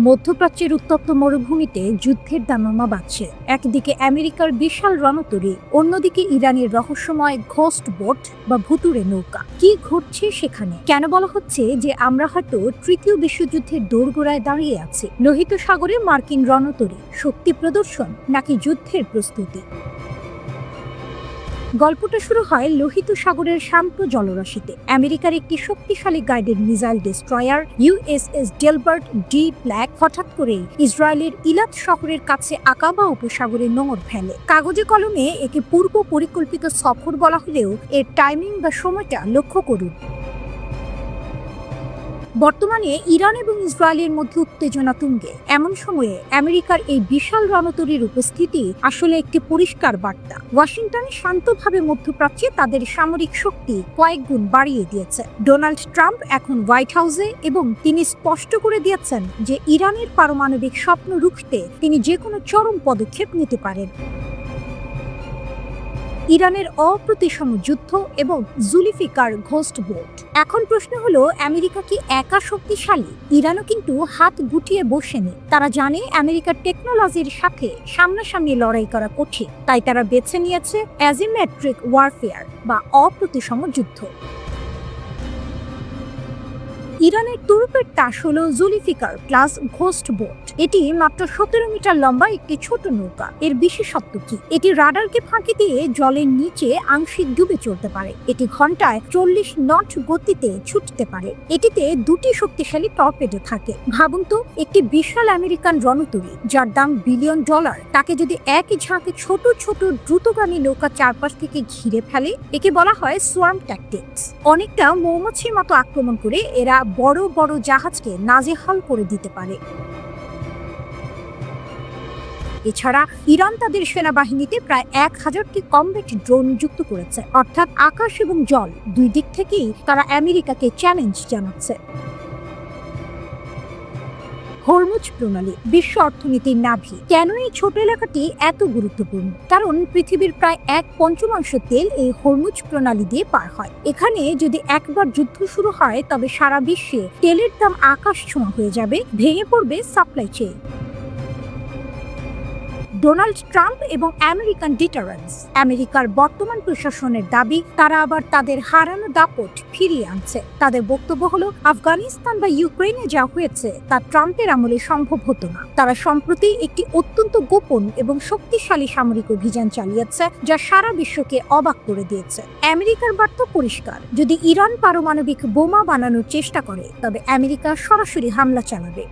মধ্যপ্রাচ্যের উত্তপ্ত মরুভূমিতে যুদ্ধের দামামা বাজছে। একদিকে আমেরিকার বিশাল রণতরী, অন্যদিকে ইরানের রহস্যময় ঘোস্ট বোট বা ভুতুড়ে নৌকা। কি ঘটছে সেখানে? কেন বলা হচ্ছে যে আমরা হয়তো তৃতীয় বিশ্বযুদ্ধের দোরগোড়ায় দাঁড়িয়ে আছি? লোহিত সাগরে মার্কিন রণতরী শক্তি প্রদর্শন নাকি যুদ্ধের প্রস্তুতি? গল্পটা শুরু হয় লোহিত সাগরের শান্ত জলরাশিতে। আমেরিকার একটি শক্তিশালী guided missile destroyer USS Delbert D black হঠাৎ করে ইসরায়েলের ইলাত শহরের কাছে আকাবা উপসাগরে নোঙর ফেলে। কাগজে কলমে একে পূর্ব পরিকল্পিত সফর বলা হলেও এর টাইমিং বা সময়টা লক্ষ্য করুন। বর্তমানে ইরান এবং ইসরায়েলের মধ্যে উত্তেজনা তুঙ্গে। এমন সময়ে আমেরিকার এই বিশাল রণতরীর উপস্থিতি আসলে একটি পরিষ্কার বার্তা। ওয়াশিংটন শান্তভাবে মধ্যপ্রাচ্যে তাদের সামরিক শক্তি কয়েক গুণ বাড়িয়ে দিয়েছে। ডোনাল্ড ট্রাম্প এখন হোয়াইট হাউসে এবং তিনি স্পষ্ট করে দিয়েছেন যে ইরানের পারমাণবিক স্বপ্ন রুখতে তিনি যে কোনো চরম পদক্ষেপ নিতে পারেন। ইরানের অপ্রতিসম যুদ্ধ এবং জুলফিকার ঘোস্ট বোট। এখন প্রশ্ন হলো, আমেরিকা কি একা শক্তিশালী? ইরানও কিন্তু হাত গুটিয়ে বসেনি। তারা জানে আমেরিকার টেকনোলজির সাথে সামনাসামনি লড়াই করা কঠিন, তাই তারা বেছে নিয়েছে অ্যাজিমেট্রিক ওয়ারফেয়ার বা অপ্রতিসম যুদ্ধ। ইরানের তুরুপের তাস হল জুলফিকার প্লাস ঘোস্ট বোট। এটি মাত্র 17 মিটার লম্বা একটি ছোট নৌকা। এর বিশেষত্ব কি? এটি রাডারকে ফাঁকি দিয়ে জলের নিচে আংশিক ডুবে চলতে পারে। এটি ঘন্টায় 40 নট গতিতে ছুটতে পারে। এটিতে দুটি শক্তিশালী টর্পেডো থাকে। ভাবুন তো, একটি বিশাল আমেরিকান রণতরী যার দাম বিলিয়ন ডলার, তাকে যদি একই ঝাঁকে ছোট ছোট দ্রুতগামী নৌকা চারপাশ থেকে ঘিরে ফেলে, একে বলা হয় সোয়ার্ম ট্যাকটিক্স। অনেকটা মৌমাছির মতো আক্রমণ করে এরা বড় বড় জাহাজকে নাজেহাল করে দিতে পারে। এছাড়া ইরান তাদের সেনাবাহিনীতে প্রায় 1000টি কমব্যাট ড্রোন যুক্ত করেছে, অর্থাৎ আকাশ এবং জল দুই দিক থেকেই তারা আমেরিকাকে চ্যালেঞ্জ জানাচ্ছে। হরমুজ প্রণালী বিশ্ব অর্থনীতির নাভি। কেন এই ছোট এলাকাটি এত গুরুত্বপূর্ণ? কারণ পৃথিবীর প্রায় 1/5 তেল এই হরমুজ প্রণালী দিয়ে পার হয়। এখানে যদি একবার যুদ্ধ শুরু হয়, তবে সারা বিশ্বে তেলের দাম আকাশ ছোঁয়া হয়ে যাবে, ভেঙে পড়বে সাপ্লাই চেইন। ডোনাল্ড ট্রাম্প এবং আমেরিকান ডিটারেন্স। আমেরিকার বর্তমান প্রশাসনের দাবি তারা আবার তাদের হারানো দাপট ফিরিয়ে আনছে। তাদের বক্তব্য হলো, আফগানিস্তান বা ইউক্রেনে যা হয়েছে তা ট্রাম্পের আমলে সম্ভব হতো না। তারা সম্প্রতি একটি অত্যন্ত গোপন এবং শক্তিশালী সামরিক অভিযান চালিয়েছে, যা সারা বিশ্বকে অবাক করে দিয়েছে। আমেরিকার বার্তা পরিষ্কার, যদি ইরান পারমাণবিক বোমা বানানোর চেষ্টা করে, তবে আমেরিকা সরাসরি হামলা চালাবে।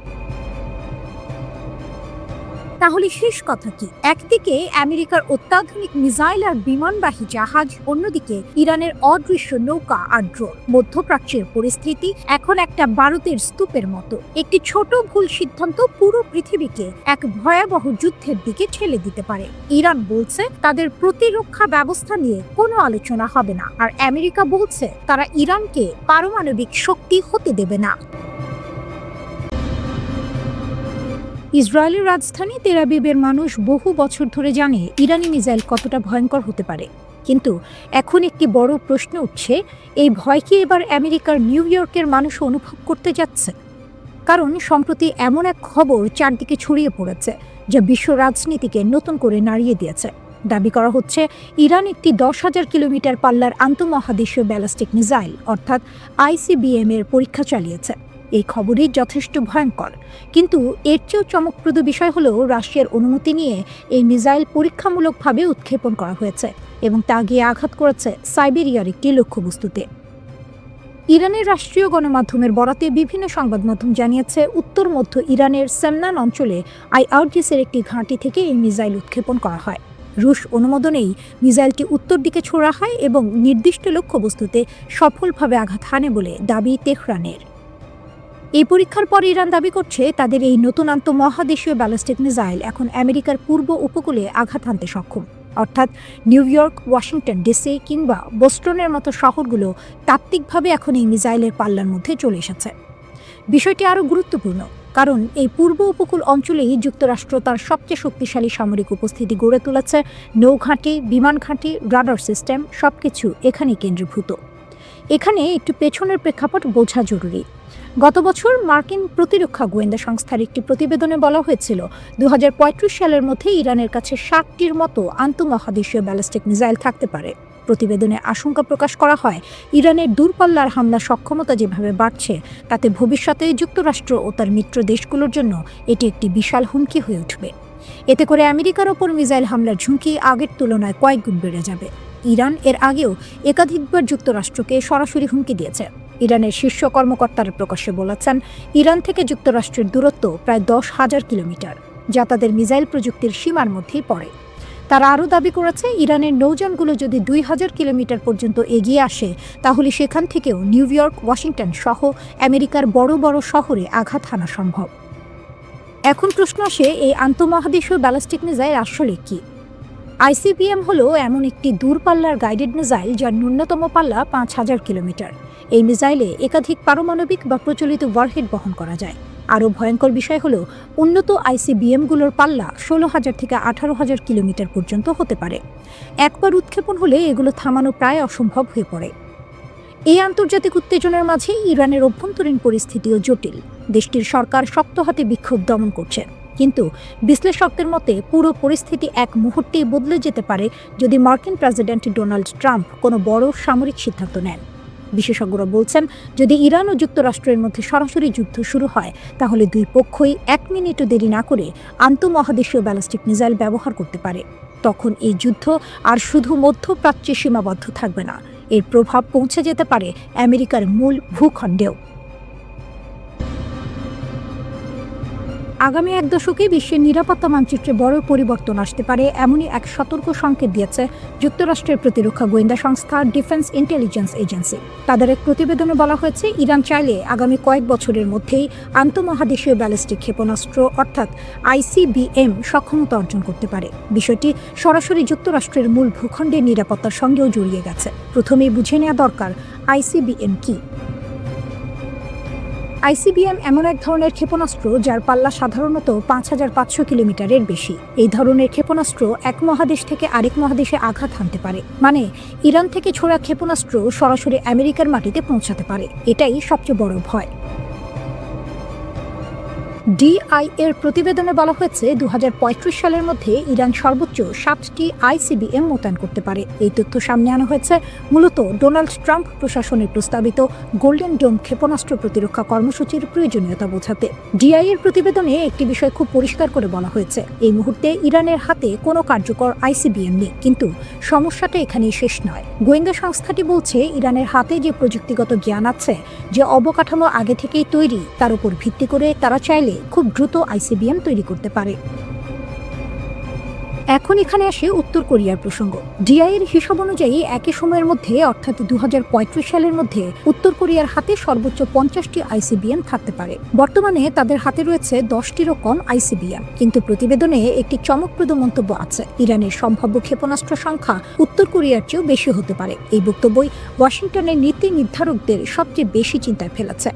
তাহলে শেষ কথা কি? একদিকে আমেরিকার অত্যাধুনিক মিসাইল আর বিমানবাহী জাহাজ, অন্যদিকে ইরানের অদৃশ্য নৌকা আর ড্রোন। মধ্যপ্রাচ্যের পরিস্থিতি এখন একটা বারুদের স্তূপের মতো। একটি ছোট ভুল সিদ্ধান্ত পুরো পৃথিবীকে এক ভয়াবহ যুদ্ধের দিকে ঠেলে দিতে পারে। ইরান বলছে তাদের প্রতিরক্ষা ব্যবস্থা নিয়ে কোনো আলোচনা হবে না, আর আমেরিকা বলছে তারা ইরানকে পারমাণবিক শক্তি হতে দেবে না। ইসরায়েলের রাজধানী তেল আবিবের মানুষ বহু বছর ধরে জানে ইরানি মিসাইল কতটা ভয়ঙ্কর হতে পারে। কিন্তু এখন একটি বড় প্রশ্ন উঠছে, এই ভয় কি এবার আমেরিকার নিউ ইয়র্কের মানুষ অনুভব করতে যাচ্ছে? কারণ সম্প্রতি এমন এক খবর চারদিকে ছড়িয়ে পড়েছে, যা বিশ্ব রাজনীতিকে নতুন করে নাড়িয়ে দিয়েছে। দাবি করা হচ্ছে ইরান একটি 10,000 কিলোমিটার পাল্লার আন্তঃমহাদেশীয় ব্যালিস্টিক মিসাইল অর্থাৎ ICBM এর পরীক্ষা চালিয়েছে। এই খবরই যথেষ্ট ভয়ঙ্কর, কিন্তু এর চেয়েও চমকপ্রদ বিষয় হলো রাশিয়ার অনুমতি নিয়ে এই মিসাইল পরীক্ষামূলকভাবে উৎক্ষেপণ করা হয়েছে এবং তা গিয়ে আঘাত করেছে সাইবেরিয়ার একটি লক্ষ্যবস্তুতে। ইরানের রাষ্ট্রীয় গণমাধ্যমের বরাতে বিভিন্ন সংবাদ মাধ্যম জানিয়েছে, উত্তর মধ্য ইরানের সেমনান অঞ্চলে IRGC-এর একটি ঘাঁটি থেকে এই মিসাইল উৎক্ষেপণ করা হয়। রুশ অনুমোদনেই মিসাইলটি উত্তর দিকে ছোড়া হয় এবং নির্দিষ্ট লক্ষ্যবস্তুতে সফলভাবে আঘাত হানে বলে দাবি তেহরানের। এই পরীক্ষার পর ইরান দাবি করছে তাদের এই নতুন আন্তঃমহাদেশীয় ব্যালিস্টিক মিসাইল এখন আমেরিকার পূর্ব উপকূলে আঘাত হানতে সক্ষম, অর্থাৎ নিউ ইয়র্ক, ওয়াশিংটন ডিসি কিংবা বোস্টনের মতো শহরগুলো তাত্ত্বিকভাবে এখন এই মিসাইলের পাল্লার মধ্যে চলে এসেছে। বিষয়টি আরও গুরুত্বপূর্ণ, কারণ এই পূর্ব উপকূল অঞ্চলেই যুক্তরাষ্ট্র তার সবচেয়ে শক্তিশালী সামরিক উপস্থিতি গড়ে তুলেছে। নৌঘাঁটি, বিমান ঘাঁটি, রাডার সিস্টেম সবকিছু এখানেই কেন্দ্রীভূত। এখানে একটু পেছনের প্রেক্ষাপট বোঝা জরুরি। গত বছর মার্কিন প্রতিরক্ষা গোয়েন্দা সংস্থার একটি প্রতিবেদনে বলা হয়েছিল 2035 সালের মধ্যে ইরানের কাছে 60টির মতো আন্তঃমহাদেশীয় ব্যালিস্টিক মিসাইল থাকতে পারে। প্রতিবেদনে আশঙ্কা প্রকাশ করা হয়, ইরানের দূরপাল্লার হামলা সক্ষমতা যেভাবে বাড়ছে তাতে ভবিষ্যতে যুক্তরাষ্ট্র ও তার মিত্র দেশগুলোর জন্য এটি একটি বিশাল হুমকি হয়ে উঠবে। এতে করে আমেরিকার ওপর মিসাইল হামলার ঝুঁকি আগের তুলনায় কয়েক গুণ বেড়ে যাবে। ইরান এর আগেও একাধিকবার যুক্তরাষ্ট্রকে সরাসরি হুমকি দিয়েছে। ইরানের শীর্ষ কর্মকর্তারা প্রকাশ্যে বলেছেন, ইরান থেকে যুক্তরাষ্ট্রের দূরত্ব প্রায় 10,000 কিলোমিটার, যা তাদের মিসাইল প্রযুক্তির সীমার মধ্যেই পড়ে। তারা আরও দাবি করেছে, ইরানের নৌযানগুলো যদি 2,000 কিলোমিটার পর্যন্ত এগিয়ে আসে তাহলে সেখান থেকেও নিউ ইয়র্ক, ওয়াশিংটন সহ আমেরিকার বড় বড় শহরে আঘাত হানা সম্ভব। এখন প্রশ্ন আসে, এই আন্তঃমহাদেশীয় ব্যালিস্টিক মিসাইল আসলে কি? আইসিবিএম হলো এমন একটি দূরপাল্লার গাইডেড মিসাইল যার ন্যূনতম পাল্লা 5,000 কিলোমিটার। এই মিসাইলে একাধিক পারমাণবিক বা প্রচলিত ওয়ারহেড বহন করা যায়। আরও ভয়ঙ্কর বিষয় হলো, উন্নত আইসিবিএমগুলোর পাল্লা 16,000 থেকে 18,000 কিলোমিটার পর্যন্ত হতে পারে। একবার উৎক্ষেপণ হলে এগুলো থামানো প্রায় অসম্ভব হয়ে পড়ে। এই আন্তর্জাতিক উত্তেজনার মাঝে ইরানের অভ্যন্তরীণ পরিস্থিতিও জটিল। দেশটির সরকার শক্ত হাতে বিক্ষোভ দমন করছে, কিন্তু বিশ্লেষকদের মতে পুরো পরিস্থিতি এক মুহূর্তেই বদলে যেতে পারে যদি মার্কিন প্রেসিডেন্ট ডোনাল্ড ট্রাম্প কোনো বড় সামরিক সিদ্ধান্ত নেন। বিশেষজ্ঞরা বলছেন, যদি ইরান ও যুক্তরাষ্ট্রের মধ্যে সরাসরি যুদ্ধ শুরু হয় তাহলে দুই পক্ষই 1 মিনিটও দেরি না করে আন্তঃমহাদেশীয় ব্যালিস্টিক মিসাইল ব্যবহার করতে পারে। তখন এই যুদ্ধ আর শুধু মধ্যপ্রাচ্যে সীমাবদ্ধ থাকবে না, এর প্রভাব পৌঁছে যেতে পারে আমেরিকার মূল ভূখণ্ডেও। আগামী এক দশকে বিশ্বের নিরাপত্তা মানচিত্রে বড় পরিবর্তন আসতে পারে, এমনই এক সতর্ক সংকেত দিয়েছে যুক্তরাষ্ট্রের প্রতিরক্ষা গোয়েন্দা সংস্থা ডিফেন্স ইন্টেলিজেন্স এজেন্সি। তাদের এক প্রতিবেদনে বলা হয়েছে, ইরান চাইলে আগামী কয়েক বছরের মধ্যেই আন্তঃমহাদেশীয় ব্যালিস্টিক ক্ষেপণাস্ত্র অর্থাৎ আইসিবিএম সক্ষমতা অর্জন করতে পারে। বিষয়টি সরাসরি যুক্তরাষ্ট্রের মূল ভূখণ্ডের নিরাপত্তার সঙ্গেও জড়িয়ে গেছে। প্রথমেই বুঝে নেওয়া দরকার, আইসিবিএম কি। আইসিবিএম এমন এক ধরনের ক্ষেপণাস্ত্র যার পাল্লা সাধারণত 5,500 কিলোমিটারের বেশি। এই ধরনের ক্ষেপণাস্ত্র এক মহাদেশ থেকে আরেক মহাদেশে আঘাত হানতে পারে, মানে ইরান থেকে ছোড়া ক্ষেপণাস্ত্র সরাসরি আমেরিকার মাটিতে পৌঁছাতে পারে। এটাই সবচেয়ে বড় ভয়। ডিআই এর প্রতিবেদনে বলা হয়েছে, 2035 সালের মধ্যে ইরান সর্বোচ্চ 7টি আইসিবিএম মোতায়েন করতে পারে। এই তথ্য সামনে আনা হয়েছে মূলত ডোনাল্ড ট্রাম্প প্রশাসনের প্রস্তাবিত গোল্ডেন ডোম ক্ষেপণাস্ত্র প্রতিরক্ষা কর্মসূচির প্রয়োজনীয়তা বোঝাতে। ডিআই এর প্রতিবেদনে একটি বিষয় খুব পরিষ্কার করে বলা হয়েছে, এই মুহূর্তে ইরানের হাতে কোনো কার্যকর আইসিবিএম নেই। কিন্তু সমস্যাটা এখানেই শেষ নয়। গোয়েন্দা সংস্থাটি বলছে, ইরানের হাতে যে প্রযুক্তিগত জ্ঞান আছে, যে অবকাঠামো আগে থেকেই তৈরি, তার উপর ভিত্তি করে তারা চাইলে খুব দ্রুত আইসিবিএম তৈরি করতে পারে। এখন এখানে আসে উত্তর কোরিয়ার প্রসঙ্গ। ডিআই এর হিসাব অনুযায়ী একই সময়ের মধ্যে অর্থাৎ 2035 সালের মধ্যে উত্তর কোরিয়ার হাতে সর্বোচ্চ 50টি আইসিবিএম থাকতে পারে। বর্তমানে তাদের হাতে রয়েছে 10টিরও কম আইসিবিএম। কিন্তু প্রতিবেদনে একটি চমকপ্রদ মন্তব্য আছে, ইরানের সম্ভাব্য ক্ষেপণাস্ত্র সংখ্যা উত্তর কোরিয়ার চেয়েও বেশি হতে পারে। এই বক্তব্যই ওয়াশিংটনের নীতি নির্ধারকদের সবচেয়ে বেশি চিন্তায় ফেলেছে।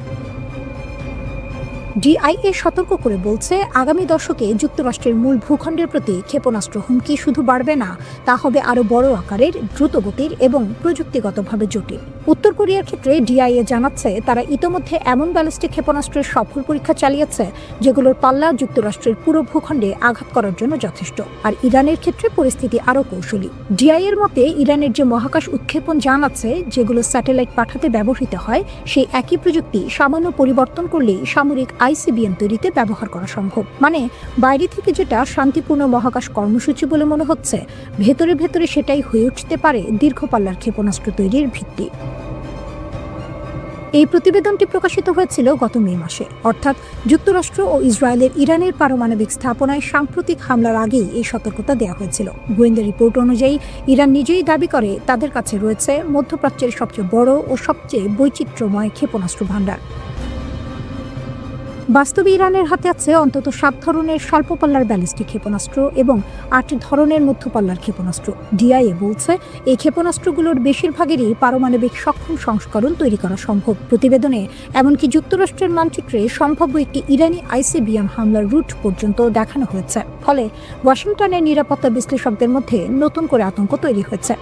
ডিআইএ সতর্ক করে বলছে, আগামী দশকে যুক্তরাষ্ট্রের মূল ভূখণ্ডের প্রতি ক্ষেপণাস্ত্র হুমকি শুধু বাড়বে না, তা হবে আরও বড় আকারের, দ্রুতগতির এবং প্রযুক্তিগতভাবে জটিল। উত্তর কোরিয়ার ক্ষেত্রে ডিআইএ জানাচ্ছে, তারা ইতোমধ্যে এমন ব্যালিস্টিক ক্ষেপণাস্ত্রের সফল পরীক্ষা চালিয়েছে যেগুলোর পাল্লা যুক্তরাষ্ট্রের পুরো ভূখণ্ডে আঘাত করার জন্য যথেষ্ট। আর ইরানের ক্ষেত্রে পরিস্থিতি আরও কৌশলী। ডিআইএর মতে, ইরানের যে মহাকাশ উৎক্ষেপণ যান আছে, যেগুলো স্যাটেলাইট পাঠাতে ব্যবহৃত হয়, সেই একই প্রযুক্তি সামান্য পরিবর্তন করলেই সামরিক আইসিবিএম তৈরিতে ব্যবহার করা সম্ভব। মানে বাইরে থেকে যেটা শান্তিপূর্ণ মহাকাশ কর্মসূচি বলে মনে হচ্ছে, ভেতরে ভেতরে সেটাই হয়ে উঠতে পারে দীর্ঘপাল্লার ক্ষেপণাস্ত্র তৈরির ভিত্তি। এই প্রতিবেদনটি প্রকাশিত হয়েছিল গত মে মাসে, অর্থাৎ যুক্তরাষ্ট্র ও ইসরায়েলের ইরানের পারমাণবিক স্থাপনায় সাম্প্রতিক হামলার আগেই এই সতর্কতা দেওয়া হয়েছিল। গোয়েন্দা রিপোর্ট অনুযায়ী ইরান নিজেই দাবি করে তাদের কাছে রয়েছে মধ্যপ্রাচ্যের সবচেয়ে বড় ও সবচেয়ে বৈচিত্র্যময় ক্ষেপণাস্ত্র ভাণ্ডার। বাস্তবে ইরানের হাতে আছে অন্তত 7 ধরনের স্বল্পপাল্লার ব্যালিস্টিক ক্ষেপণাস্ত্র এবং 8 ধরনের মধ্যপাল্লার ক্ষেপণাস্ত্র। ডিআইএ বলছে, এই ক্ষেপণাস্ত্রগুলোর বেশিরভাগেরই পারমাণবিক সক্ষম সংস্করণ তৈরি করা সম্ভব। প্রতিবেদনে এমনকি যুক্তরাষ্ট্রের মানচিত্রে সম্ভাব্য একটি ইরানি আইসিবিএম হামলার রুট পর্যন্ত দেখানো হয়েছে। ফলে ওয়াশিংটনের নিরাপত্তা বিশ্লেষকদের মধ্যে নতুন করে আতঙ্ক তৈরি হয়েছে।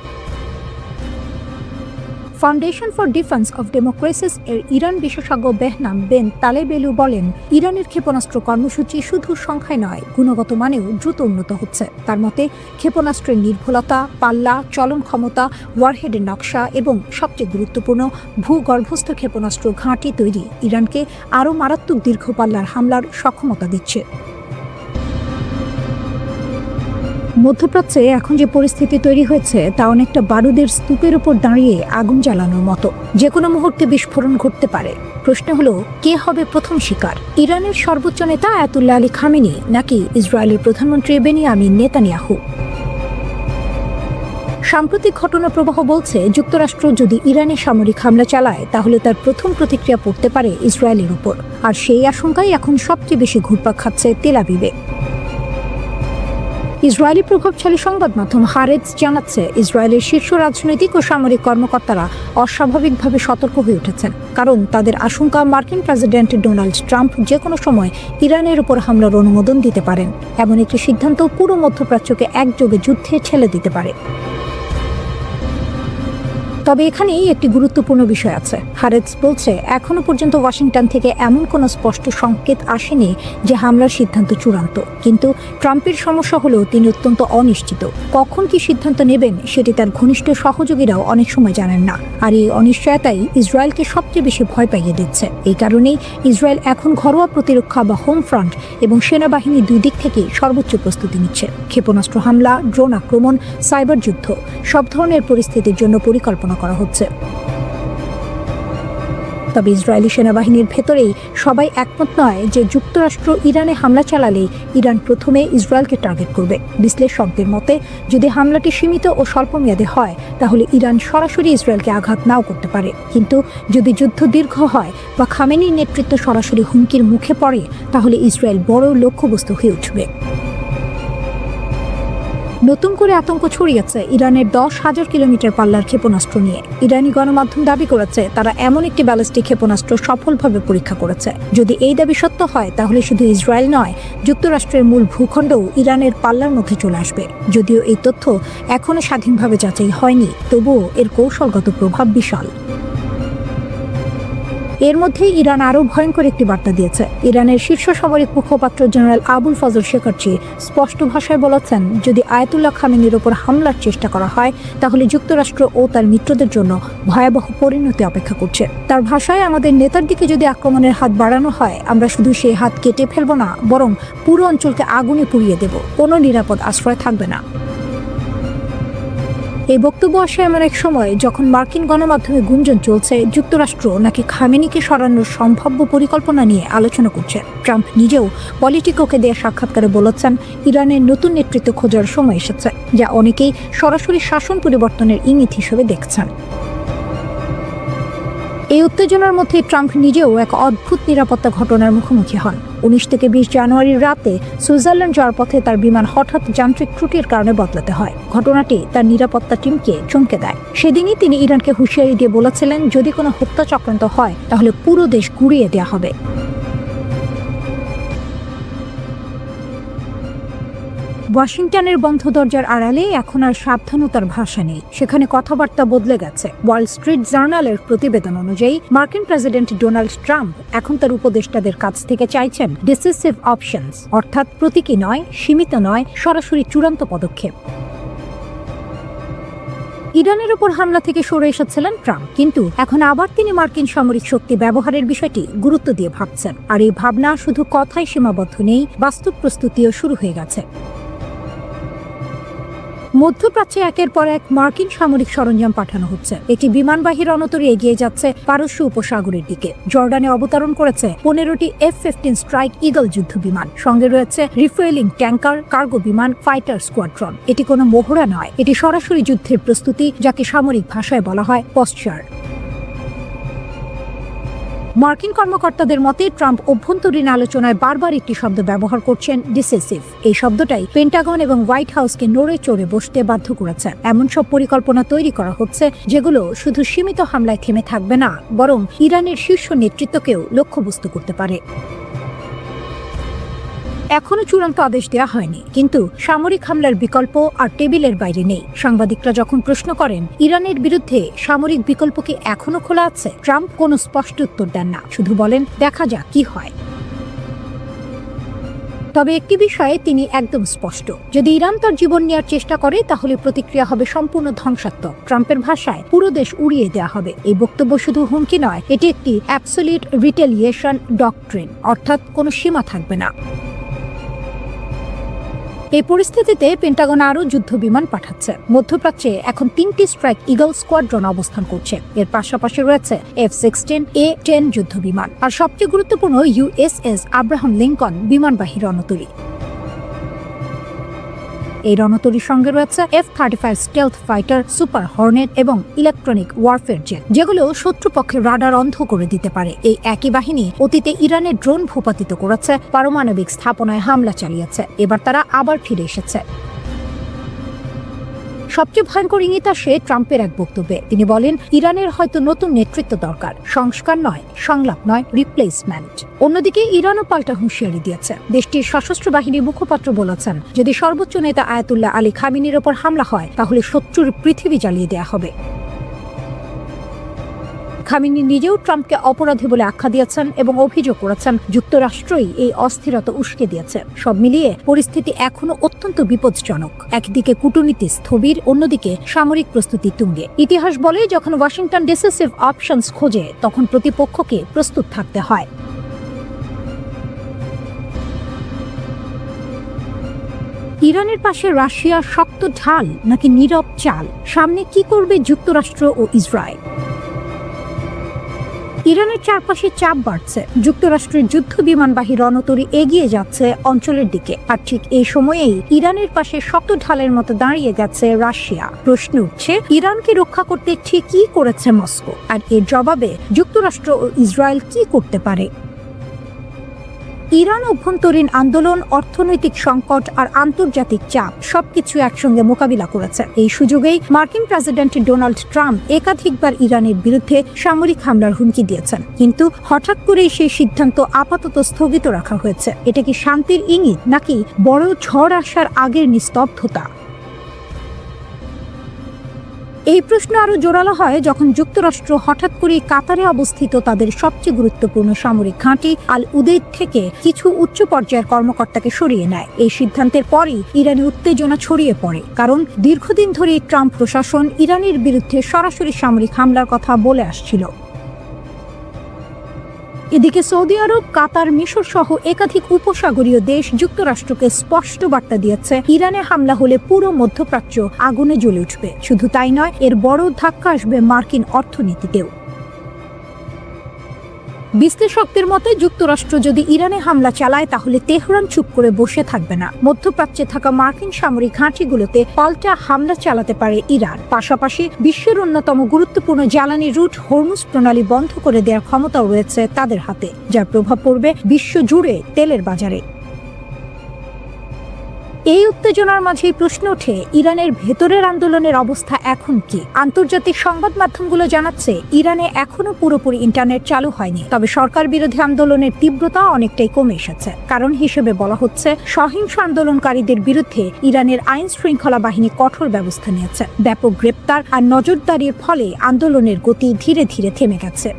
Foundation for defence of democracies এর ইরান বিশেষজ্ঞ বেহনাম বেন তালেবেলু বলেন, ইরানের ক্ষেপণাস্ত্র কর্মসূচি শুধু সংখ্যায় নয়, গুণগত মানেও দ্রুত উন্নত হচ্ছে। তার মতে, ক্ষেপণাস্ত্রের নির্ভুলতা, পাল্লা, চলন ক্ষমতা, ওয়ারহেডের নকশা এবং সবচেয়ে গুরুত্বপূর্ণ ভূগর্ভস্থ ক্ষেপণাস্ত্র ঘাঁটি তৈরি ইরানকে আরও মারাত্মক দীর্ঘ পাল্লার হামলার সক্ষমতা দিচ্ছে। মধ্যপ্রাচ্যে এখন যে পরিস্থিতি তৈরি হয়েছে তা অনেকটা বারুদের স্তূপের উপর দাঁড়িয়ে আগুন জ্বালানোর মতো। যে কোনো মুহূর্তে বিস্ফোরণ ঘটতে পারে। প্রশ্ন হলো, কে হবে প্রথম শিকার? ইরানের সর্বোচ্চ নেতা আয়াতুল্লাহ আলী খামেনি নাকি ইসরায়েলের প্রধানমন্ত্রী বেনিয়ামিন নেতানিয়াহু? সাম্প্রতিক ঘটনা প্রবাহ বলছে, যুক্তরাষ্ট্র যদি ইরানে সামরিক হামলা চালায় তাহলে তার প্রথম প্রতিক্রিয়া পড়তে পারে ইসরায়েলের উপর। আর সেই আশঙ্কাই এখন সবচেয়ে বেশি ঘুরপাক খাচ্ছে তেল আবিবে। ইসরায়েলি প্রভাবশালী সংবাদ মাধ্যম হারেটস জানাচ্ছে, ইসরায়েলের শীর্ষ রাজনৈতিক ও সামরিক কর্মকর্তারা অস্বাভাবিকভাবে সতর্ক হয়ে উঠেছেন, কারণ তাদের আশঙ্কা মার্কিন প্রেসিডেন্ট ডোনাল্ড ট্রাম্প যে কোনো সময় ইরানের উপর হামলার অনুমোদন দিতে পারেন। এমন একটি সিদ্ধান্ত পুরো মধ্যপ্রাচ্যকে একযোগে যুদ্ধে ঠেলে দিতে পারে। তবে এখানেই একটি গুরুত্বপূর্ণ বিষয় আছে। হারেটস বলছে, এখনো পর্যন্ত ওয়াশিংটন থেকে এমন কোনো স্পষ্ট সংকেত আসেনি যে হামলার সিদ্ধান্ত চূড়ান্ত। কিন্তু ট্রাম্পের সমস্যা হলো তিনি অত্যন্ত অনিশ্চিত। কখন কি সিদ্ধান্ত নেবেন সেটি তার ঘনিষ্ঠ সহযোগীরাও অনেক সময় জানেন না। আর এই অনিশ্চয়তাই ইসরায়েলকে সবচেয়ে বেশি ভয় পাইয়ে দিচ্ছে। এই কারণেই ইসরায়েল এখন ঘরোয়া প্রতিরক্ষা বা হোম ফ্রন্ট এবং সেনাবাহিনী দুই দিক থেকে সর্বোচ্চ প্রস্তুতি নিচ্ছে। ক্ষেপণাস্ত্র হামলা, ড্রোন আক্রমণ, সাইবার যুদ্ধ, সব ধরনের পরিস্থিতির জন্য পরিকল্পনা করা হচ্ছে। তবে ইসরায়েলি সেনাবাহিনীর ভেতরেই সবাই একমত নয় যে যুক্তরাষ্ট্র ইরানে হামলা চালালেই ইরান প্রথমে ইসরায়েলকে টার্গেট করবে। বিশ্লেষকদের মতে, যদি হামলাটি সীমিত ও স্বল্পমেয়াদী হয় তাহলে ইরান সরাসরি ইসরায়েলকে আঘাত নাও করতে পারে। কিন্তু যদি যুদ্ধ দীর্ঘ হয় বা খামেনির নেতৃত্ব সরাসরি হুমকির মুখে পড়ে তাহলে ইসরায়েল বড় লক্ষ্যবস্তু হয়ে উঠবে। নতুন করে আতঙ্ক ছড়িয়েছে ইরানের 10,000 কিলোমিটার পাল্লার ক্ষেপণাস্ত্র নিয়ে। ইরানি গণমাধ্যম দাবি করেছে তারা এমন একটি ব্যালিস্টিক ক্ষেপণাস্ত্র সফলভাবে পরীক্ষা করেছে। যদি এই দাবি সত্য হয় তাহলে শুধু ইসরায়েল নয়, যুক্তরাষ্ট্রের মূল ভূখণ্ডও ইরানের পাল্লার মধ্যে চলে আসবে। যদিও এই তথ্য এখনো স্বাধীনভাবে যাচাই হয়নি, তবুও এর কৌশলগত প্রভাব বিশাল। এর মধ্যেই ইরান আরও ভয়ঙ্কর একটি বার্তা দিয়েছে। ইরানের শীর্ষ সামরিক মুখপাত্র জেনারেল আবুল ফজল শেখারচি স্পষ্ট ভাষায় বলেছেন, যদি আয়াতুল্লাহ খামেনির ওপর হামলার চেষ্টা করা হয় তাহলে যুক্তরাষ্ট্র ও তার মিত্রদের জন্য ভয়াবহ পরিণতি অপেক্ষা করছে। তার ভাষায়, আমাদের নেতার দিকে যদি আক্রমণের হাত বাড়ানো হয়, আমরা শুধু সেই হাত কেটে ফেলব না, বরং পুরো অঞ্চলকে আগুনে পুড়িয়ে দেব। কোনো নিরাপদ আশ্রয় থাকবে না। এই বক্তব্য আসে এমন এক সময় যখন মার্কিন গণমাধ্যমে গুঞ্জন চলছে যুক্তরাষ্ট্র নাকি খামেনিকে সরানোর সম্ভাব্য পরিকল্পনা নিয়ে আলোচনা করছে। ট্রাম্প নিজেও পলিটিকোকে দেওয়া সাক্ষাৎকারে বলেছেন, ইরানের নতুন নেতৃত্ব খোঁজার সময় এসেছে, যা অনেকেই সরাসরি শাসন পরিবর্তনের ইঙ্গিত হিসেবে দেখছেন। এই উত্তেজনার মধ্যে ট্রাম্প নিজেও এক অদ্ভুত নিরাপত্তা ঘটনার মুখোমুখি হন। 19 থেকে 20 জানুয়ারির রাতে সুইজারল্যান্ড যাওয়ার পথে তার বিমান হঠাৎ যান্ত্রিক ত্রুটির কারণে বদলাতে হয়। ঘটনাটি তার নিরাপত্তা টিমকে চমকে দেয়। সেদিনই তিনি ইরানকে হুঁশিয়ারি দিয়ে বলেছিলেন, যদি কোনো হত্যা চক্রান্ত হয় তাহলে পুরো দেশ গুঁড়িয়ে দেওয়া হবে। ওয়াশিংটনের বন্ধ দরজার আড়ালে এখন আর সাবধানতার ভাষা নেই। সেখানে কথাবার্তা বদলে গেছে। ওয়াল স্ট্রিট জার্নালের প্রতিবেদন অনুযায়ী মার্কিন প্রেসিডেন্ট ডোনাল্ড ট্রাম্প এখন তার উপদেষ্টাদের কাছ থেকে চাইছেন ডিসিসিভ অপশনস, অর্থাৎ প্রতীকী নয়, সীমিত নয়, সরাসরি চূড়ান্ত পদক্ষেপ। ইরানের উপর হামলা থেকে সরে এসেছিলেন ট্রাম্প, কিন্তু এখন আবার তিনি মার্কিন সামরিক শক্তি ব্যবহারের বিষয়টি গুরুত্ব দিয়ে ভাবছেন। আর এই ভাবনা শুধু কথায় সীমাবদ্ধ নেই, বাস্তব প্রস্তুতিও শুরু হয়ে গেছে। মধ্যপ্রাচ্যে একের পর এক মার্কিন সামরিক সরঞ্জাম পাঠানো হচ্ছে। একটি বিমানবাহী রণতরী এগিয়ে যাচ্ছে পারস্য উপসাগরের দিকে। জর্ডানে অবতরণ করেছে 15টি F-15 স্ট্রাইক ইগল যুদ্ধ বিমান। সঙ্গে রয়েছে রিফুয়েলিং ট্যাঙ্কার, কার্গো বিমান, ফাইটার স্কোয়াড্রন। এটি কোনো মহড়া নয়, এটি সরাসরি যুদ্ধের প্রস্তুতি, যাকে সামরিক ভাষায় বলা হয় পশ্চার। মার্কিন কর্মকর্তাদের মতে ট্রাম্প অভ্যন্তরীণ আলোচনায় বারবার একটি শব্দ ব্যবহার করছেন, ডিসিসিভ। এই শব্দটাই পেন্টাগন এবং হোয়াইট হাউসকে নড়ে চড়ে বসতে বাধ্য করেছে। এমন সব পরিকল্পনা তৈরি করা হচ্ছে যেগুলো শুধু সীমিত হামলায় থেমে থাকবে না, বরং ইরানের শীর্ষ নেতৃত্বকেও লক্ষ্যবস্তু করতে পারে। এখনো চূড়ান্ত আদেশ দেওয়া হয়নি, কিন্তু সামরিক হামলার বিকল্প আর টেবিলের বাইরে নেই। সাংবাদিকরা যখন প্রশ্ন করেন ইরানের বিরুদ্ধে সামরিক বিকল্প কি এখনো খোলা আছে, ট্রাম্প কোনো স্পষ্ট উত্তর দেন না, শুধু বলেন দেখা যাক কি হয়। তবে একটি বিষয়ে তিনি একদম স্পষ্ট, যদি ইরান তার জীবন নেওয়ার চেষ্টা করে তাহলে প্রতিক্রিয়া হবে সম্পূর্ণ ধ্বংসাত্মক। ট্রাম্পের ভাষায় পুরো দেশ উড়িয়ে দেওয়া হবে। এই বক্তব্য শুধু হুমকি নয়, এটি একটি অ্যাবসলিউট রিটেলিয়েশন ডক্ট্রিন, অর্থাৎ কোনো সীমা থাকবে না। এই পরিস্থিতিতে পেন্টাগন আরও যুদ্ধ বিমান পাঠাচ্ছে। মধ্যপ্রাচ্যে এখন 3টি স্ট্রাইক ঈগল স্কোয়াড্রন অবস্থান করছে। এর পাশাপাশি রয়েছে F-16A-10 যুদ্ধ বিমান আর সবচেয়ে গুরুত্বপূর্ণ USS আব্রাহাম লিঙ্কন বিমানবাহী রণতরী। এই রণতরীর সঙ্গে রয়েছে F-35 stealth fighter, super Hornet এবং ইলেকট্রনিক ওয়ারফেয়ার জেট, যেগুলো শত্রুপক্ষের রাডার অন্ধ করে দিতে পারে। এই একই বাহিনী অতীতে ইরানের ড্রোন ভূপাতিত করেছে, পারমাণবিক স্থাপনায় হামলা চালিয়েছে। এবার তারা আবার ফিরে এসেছে। সবচেয়ে ভয়ঙ্কর ইঙ্গিত আসে ট্রাম্পের এক বক্তব্যে। তিনি বলেন ইরানের হয়তো নতুন নেতৃত্ব দরকার, সংস্কার নয়, সংলাপ নয়, রিপ্লেসমেন্ট। অন্যদিকে ইরানও পাল্টা হুঁশিয়ারি দিয়েছে। দেশটির সশস্ত্র বাহিনীর মুখপাত্র বলেছেন, যদি সর্বোচ্চ নেতা আয়াতুল্লাহ আলী খামেনির ওপর হামলা হয় তাহলে শত্রুর পৃথিবী জ্বালিয়ে দেওয়া হবে। খামেনি নিজেও ট্রাম্পকে অপরাধী বলে আখ্যা দিয়েছেন এবং অভিযোগ করেছেন যুক্তরাষ্ট্রই এই অস্থিরতা উস্কে দিয়েছে। সব মিলিয়ে পরিস্থিতি এখনো অত্যন্ত বিপজ্জনক। একদিকে কূটনীতি স্থবির, অন্যদিকে সামরিক প্রস্তুতি তুঙ্গে। ইতিহাস বলে যখন ওয়াশিংটন ডিসিসিভ অপশনস খোঁজে তখন প্রতিপক্ষকে প্রস্তুত থাকতে হয়। ইরানের পাশে রাশিয়া শক্ত ঢাল নাকি নীরব চাল? সামনে কি করবে যুক্তরাষ্ট্র ও ইসরায়েল? ইরানের চারপাশে চাপ বাড়ছে। যুক্তরাষ্ট্রের যুদ্ধ বিমানবাহী রণতরী এগিয়ে যাচ্ছে অঞ্চলের দিকে, আর ঠিক এই সময়েই ইরানের পাশে শক্ত ঢালের মতো দাঁড়িয়ে গেছে রাশিয়া। প্রশ্ন উঠছে, ইরানকে রক্ষা করতে ঠিক কি করেছে মস্কো, আর এর জবাবে যুক্তরাষ্ট্র ও ইসরায়েল কি করতে পারে? ইরান অভ্যন্তরীণ আন্দোলন, অর্থনৈতিক সংকট আর আন্তর্জাতিক চাপ সবকিছু একসঙ্গে মোকাবিলা করেছে। এই সুযোগেই মার্কিন প্রেসিডেন্ট ডোনাল্ড ট্রাম্প একাধিকবার ইরানের বিরুদ্ধে সামরিক হামলার হুমকি দিয়েছেন, কিন্তু হঠাৎ করেই সেই সিদ্ধান্ত আপাতত স্থগিত রাখা হয়েছে। এটা কি শান্তির ইঙ্গিত নাকি বড় ঝড় আসার আগের নিস্তব্ধতা? এই প্রশ্ন আরো জোরালো হয় যখন যুক্তরাষ্ট্র হঠাৎ করে কাতারে অবস্থিত তাদের সবচেয়ে গুরুত্বপূর্ণ সামরিক ঘাঁটি আল উদেইদ থেকে কিছু উচ্চ পর্যায়ের কর্মকর্তাকে সরিয়ে নেয়। এই সিদ্ধান্তের পরই ইরানে উত্তেজনা ছড়িয়ে পড়ে, কারণ দীর্ঘদিন ধরে ট্রাম্প প্রশাসন ইরানের বিরুদ্ধে সরাসরি সামরিক হামলার কথা বলে আসছিল। এদিকে সৌদি আরব, কাতার, মিশর সহ একাধিক উপসাগরীয় দেশ যুক্তরাষ্ট্রকে স্পষ্ট বার্তা দিয়েছে ইরানে হামলা হলে পুরো মধ্যপ্রাচ্য আগুনে জ্বলে উঠবে। শুধু তাই নয়, এর বড় ধাক্কা আসবে মার্কিন অর্থনীতিতেও। বিশ্লেষকদের মতে যুক্তরাষ্ট্র যদি ইরানে হামলা চালায় তাহলে তেহরান চুপ করে বসে থাকবে না। মধ্যপ্রাচ্যে থাকা মার্কিন সামরিক ঘাঁটিগুলোতে পাল্টা হামলা চালাতে পারে ইরান। পাশাপাশি বিশ্বের অন্যতম গুরুত্বপূর্ণ জ্বালানি রুট হরমুজ প্রণালী বন্ধ করে দেওয়ার ক্ষমতাও রয়েছে তাদের হাতে, যার প্রভাব পড়বে বিশ্ব জুড়ে তেলের বাজারে। এই উত্তেজনার মাঝেই প্রশ্ন ওঠে, ইরানের ভেতরের আন্দোলনের অবস্থা এখন কি? আন্তর্জাতিক সংবাদ মাধ্যমগুলো জানাচ্ছে ইরানে এখনো পুরোপুরি ইন্টারনেট চালু হয়নি, তবে সরকার বিরোধী আন্দোলনের তীব্রতা অনেকটাই কমে এসেছে। কারণ হিসেবে বলা হচ্ছে, সহিংস আন্দোলনকারীদের বিরুদ্ধে ইরানের আইন শৃঙ্খলা বাহিনী কঠোর ব্যবস্থা নিয়েছে। ব্যাপক গ্রেপ্তার আর নজরদারির ফলে আন্দোলনের গতি ধীরে ধীরে থেমে গেছে।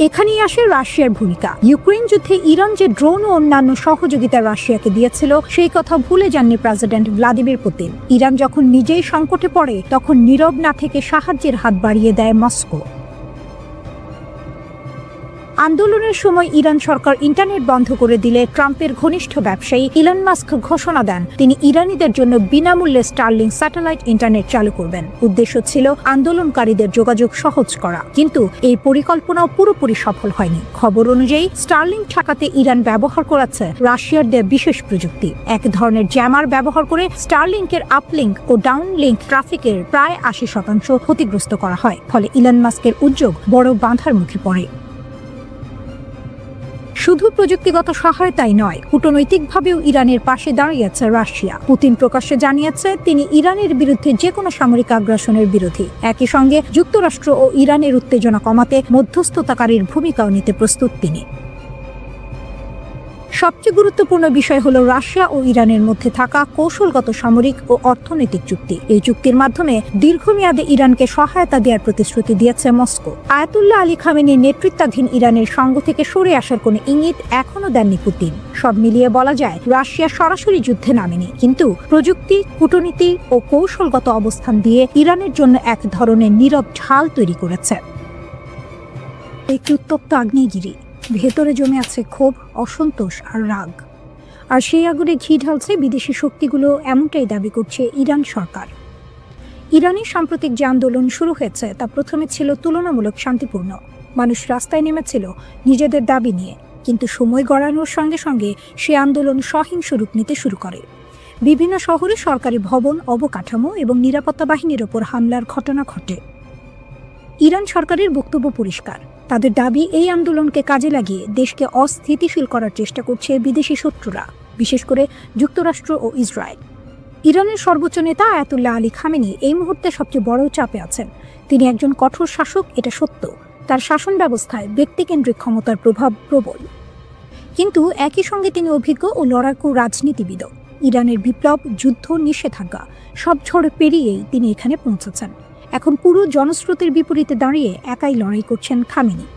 এখানেই আসে রাশিয়ার ভূমিকা। ইউক্রেন যুদ্ধে ইরান যে ড্রোন ও অন্যান্য সহযোগিতা রাশিয়াকে দিয়েছিল সেই কথা ভুলে যাননি প্রেসিডেন্ট ভ্লাদিমির পুতিন। ইরান যখন নিজেই সংকটে পড়ে তখন নীরব না থেকে সাহায্যের হাত বাড়িয়ে দেয় মস্কো। আন্দোলনের সময় ইরান সরকার ইন্টারনেট বন্ধ করে দিলে ট্রাম্পের ঘনিষ্ঠ ব্যবসায়ী ইলন মাস্ক ঘোষণা দেন তিনি ইরানিদের জন্য বিনামূল্যে স্টারলিংক স্যাটেলাইট ইন্টারনেট চালু করবেন। উদ্দেশ্য ছিল আন্দোলনকারীদের যোগাযোগ সহজ করা, কিন্তু এই পরিকল্পনাও পুরোপুরি সফল হয়নি। খবর অনুযায়ী স্টারলিংক ঠেকাতে ইরান ব্যবহার করেছে রাশিয়ার দেয়া বিশেষ প্রযুক্তি। এক ধরনের জ্যামার ব্যবহার করে স্টারলিংকের আপলিংক ও ডাউনলিংক ট্রাফিকের প্রায় 80% ক্ষতিগ্রস্ত করা হয়। ফলে ইলন মাস্কের উদ্যোগ বড় বাধার মুখে পড়ে। শুধু প্রযুক্তিগত সহায়তাই নয়, কূটনৈতিকভাবেও ইরানের পাশে দাঁড়িয়েছে রাশিয়া। পুতিন প্রকাশ্যে জানিয়েছে তিনি ইরানের বিরুদ্ধে যে কোনো সামরিক আগ্রাসনের বিরোধী। একই সঙ্গে যুক্তরাষ্ট্র ও ইরানের উত্তেজনা কমাতে মধ্যস্থতাকারীর ভূমিকাও নিতে প্রস্তুত তিনি। সবচেয়ে গুরুত্বপূর্ণ বিষয় হলো রাশিয়া ও ইরানের মধ্যে থাকা কৌশলগত সামরিক ও অর্থনৈতিক চুক্তি। এই চুক্তির মাধ্যমে দীর্ঘমেয়াদে ইরানকে সহায়তা দেওয়ার প্রতিশ্রুতি দিয়েছে মস্কো। আয়াতুল্লাহ আলী খামেনির নেতৃত্বাধীন ইরানের সঙ্গ থেকে সরে আসার কোনো ইঙ্গিত এখনো দেননি পুতিন। সব মিলিয়ে বলা যায় রাশিয়া সরাসরি যুদ্ধে নামেনি, কিন্তু প্রযুক্তি, কূটনীতি ও কৌশলগত অবস্থান দিয়ে ইরানের জন্য এক ধরনের নীরব ঢাল তৈরি করেছে। একটি উত্তপ্ত আগ্নেয়গিরি, ভেতরে জমে আছে ক্ষোভ, অসন্তোষ আর রাগ। আর সেই আগুনে ঘি ঢালছে বিদেশি শক্তিগুলো, এমনটাই দাবি করছে ইরান সরকার। ইরানের সাম্প্রতিক যে আন্দোলন শুরু হয়েছে তা প্রথমে ছিল তুলনামূলক শান্তিপূর্ণ। মানুষ রাস্তায় নেমেছিল নিজেদের দাবি নিয়ে, কিন্তু সময় গড়ানোর সঙ্গে সঙ্গে সে আন্দোলন সহিংস রূপ নিতে শুরু করে। বিভিন্ন শহরে সরকারি ভবন, অবকাঠামো এবং নিরাপত্তা বাহিনীর ওপর হামলার ঘটনা ঘটে। ইরান সরকারের বক্তব্য পরিষ্কার, তাদের দাবি এই আন্দোলনকে কাজে লাগিয়ে দেশকে অস্থিতিশীল করার চেষ্টা করছে বিদেশি শত্রুরা, বিশেষ করে যুক্তরাষ্ট্র ও ইসরায়েল। ইরানের সর্বোচ্চ নেতা আয়াতুল্লাহ আলী খামেনি এই মুহূর্তে সবচেয়ে বড় চাপে আছেন। তিনি একজন কঠোর শাসক, এটা সত্য। তার শাসন ব্যবস্থায় ব্যক্তিকেন্দ্রিক ক্ষমতার প্রভাব প্রবল, কিন্তু একই সঙ্গে তিনি অভিজ্ঞ ও লড়াকু রাজনীতিবিদও। ইরানের বিপ্লব, যুদ্ধ, নিষেধাজ্ঞা সব ঝড় পেরিয়েই তিনি এখানে পৌঁছেছেন। এখন পুরো জনস্রোতের বিপরীতে দাঁড়িয়ে একাই লড়াই করছেন খামেনি।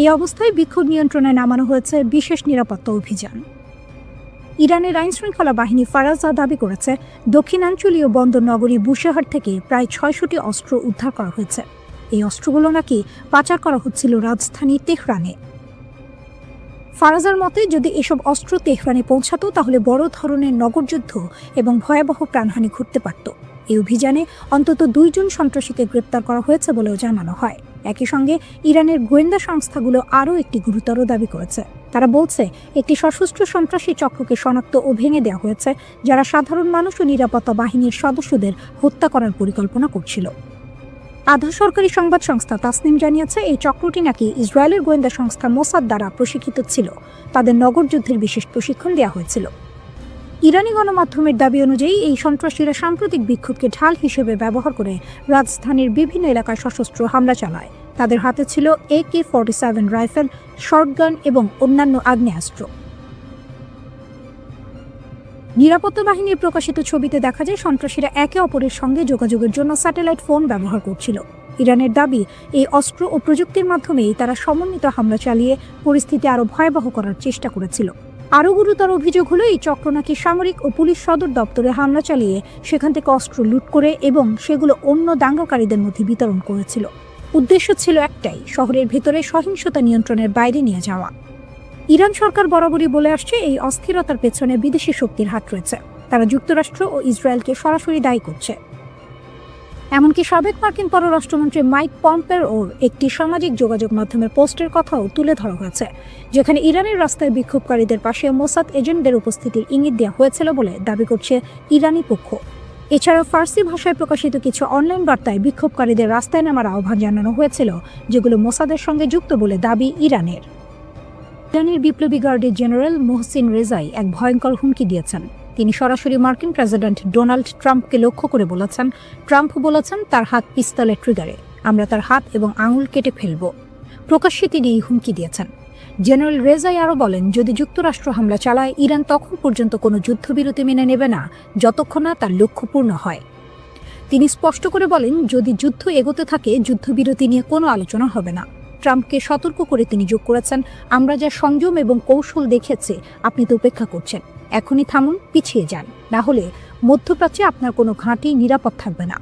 এই অবস্থায় বিক্ষোভ নিয়ন্ত্রণে নামানো হয়েছে বিশেষ নিরাপত্তা অভিযান। ইরানের আইনশৃঙ্খলা বাহিনী ফারাজা দাবি করেছে দক্ষিণাঞ্চলীয় বন্দর নগরী বুশেহর থেকে প্রায় ৬০০টি অস্ত্র উদ্ধার করা হয়েছে। এই অস্ত্রগুলো নাকি পাচার করা হচ্ছিল রাজধানী তেহরানে। ফারাজার মতে, যদি এসব অস্ত্র তেহরানে পৌঁছাতো তাহলে বড় ধরনের নগরযুদ্ধ এবং ভয়াবহ প্রাণহানি ঘটতে পারত। এই অভিযানে অন্তত ২ জন সন্ত্রাসীকে গ্রেপ্তার করা হয়েছে বলেও জানানো হয়। একই সঙ্গে ইরানের গোয়েন্দা সংস্থাগুলো আরও একটি গুরুতর দাবি করেছে। তারা বলছে একটি সশস্ত্র সন্ত্রাসী চক্রকে শনাক্ত ও ভেঙে দেওয়া হয়েছে, যারা সাধারণ মানুষ ও নিরাপত্তা বাহিনীর সদস্যদের হত্যা করার পরিকল্পনা করছিল। আধা সরকারি সংবাদ সংস্থা তাসনিম জানিয়েছে এই চক্রটি নাকি ইসরায়েলের গোয়েন্দা সংস্থা মোসাদ দ্বারা প্রশিক্ষিত ছিল। তাদের নগরযুদ্ধের বিশেষ প্রশিক্ষণ দেওয়া হয়েছিল। ইরানি গণমাধ্যমের দাবি অনুযায়ী এই সন্ত্রাসীরা সাম্প্রতিক বিক্ষোভকে ঢাল হিসেবে ব্যবহার করে রাজধানীর বিভিন্ন এলাকায় সশস্ত্র হামলা চালায়। তাদের হাতে ছিল AK-47 রাইফেল, শর্টগান এবং অন্যান্য আগ্নেয়াস্ত্র। নিরাপত্তা বাহিনীর প্রকাশিত ছবিতে দেখা যায় সন্ত্রাসীরা একে অপরের সঙ্গে যোগাযোগের জন্য স্যাটেলাইট ফোন ব্যবহার করছিল। ইরানের দাবি, এই অস্ত্র ও প্রযুক্তির মাধ্যমেই তারা সমন্বিত হামলা চালিয়ে পরিস্থিতি আরও ভয়াবহ করার চেষ্টা করেছিল। আরও গুরুতর অভিযোগ হলো এই চক্র নাকি সামরিক ও পুলিশ সদর দপ্তরে হামলা চালিয়ে সেখান থেকে অস্ত্র লুট করে এবং সেগুলো অন্য দাঙ্গাকারীদের মধ্যে বিতরণ করেছিল। উদ্দেশ্য ছিল একটাই, শহরের ভেতরে সহিংসতা নিয়ন্ত্রণের বাইরে নিয়ে যাওয়া। ইরান সরকার বরাবরই বলে আসছে এই অস্থিরতার পেছনে বিদেশি শক্তির হাত রয়েছে। তারা যুক্তরাষ্ট্র ও ইসরায়েলকে সরাসরি দায়ী করছে। এমনকি সাবেক মার্কিন পররাষ্ট্রমন্ত্রী মাইক পম্পেওর একটি সামাজিক যোগাযোগ মাধ্যমের পোস্টের কথাও তুলে ধরা হয়েছে, যেখানে ইরানের রাস্তায় বিক্ষোভকারীদের পাশে মোসাদ এজেন্টদের উপস্থিতির ইঙ্গিত দেওয়া হয়েছিল বলে দাবি করছে ইরানি পক্ষ। এছাড়াও ফার্সি ভাষায় প্রকাশিত কিছু অনলাইন বার্তায় বিক্ষোভকারীদের রাস্তায় নামার আহ্বান জানানো হয়েছিল, যেগুলো মোসাদের সঙ্গে যুক্ত বলে দাবি ইরানের। ইরানের বিপ্লবী গার্ডের জেনারেল মোহসিন রেজাই এক ভয়ঙ্কর হুমকি দিয়েছেন। তিনি সরাসরি মার্কিন প্রেসিডেন্ট ডোনাল্ড ট্রাম্পকে লক্ষ্য করে বলেছেন, ট্রাম্প বলেছেন তার হাত পিস্তলের ট্রিগারে, আমরা তার হাত এবং আঙুল কেটে ফেলব। প্রকাশ্যে তিনি এই হুমকি দিয়েছেন। জেনারেল রেজাই আরও বলেন, যদি যুক্তরাষ্ট্র হামলা চালায় ইরান তখন পর্যন্ত কোনো যুদ্ধবিরতি মেনে নেবে না যতক্ষণ না তার লক্ষ্য পূর্ণ হয়। তিনি স্পষ্ট করে বলেন, যদি যুদ্ধ এগোতে থাকে যুদ্ধবিরতি নিয়ে কোনো আলোচনা হবে না। ট্রাম্পকে সতর্ক করে তিনি যোগ করেছেন, আমরা যা সংযম এবং কৌশল দেখেছি আপনি তো উপেক্ষা করছেন, এখনই থামুন, পিছিয়ে যান, না হলে মধ্যপ্রাচ্যে আপনার কোনো ঘাঁটি নিরাপদ থাকবে না।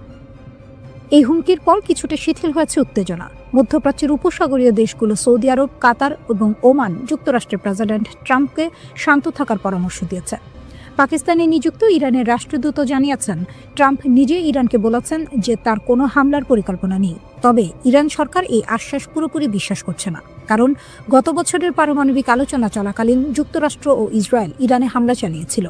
এই হুমকির পর কিছুটা শিথিল হয়েছে উত্তেজনা। মধ্যপ্রাচ্যের উপসাগরীয় দেশগুলো সৌদি আরব, কাতার এবং ওমান যুক্তরাষ্ট্রের প্রেসিডেন্ট ট্রাম্পকে শান্ত থাকার পরামর্শ দিয়েছে। পাকিস্তানে নিযুক্ত ইরানের রাষ্ট্রদূত জানিয়েছেন, ট্রাম্প নিজে ইরানকে বলেছেন যে তার কোনো হামলার পরিকল্পনা নেই। তবে ইরান সরকার এই আশ্বাস পুরোপুরি বিশ্বাস করছে না, কারণ গত বছরের পারমাণবিক আলোচনা চলাকালীন যুক্তরাষ্ট্র ও ইসরায়েল ইরানে হামলা চালিয়েছিল।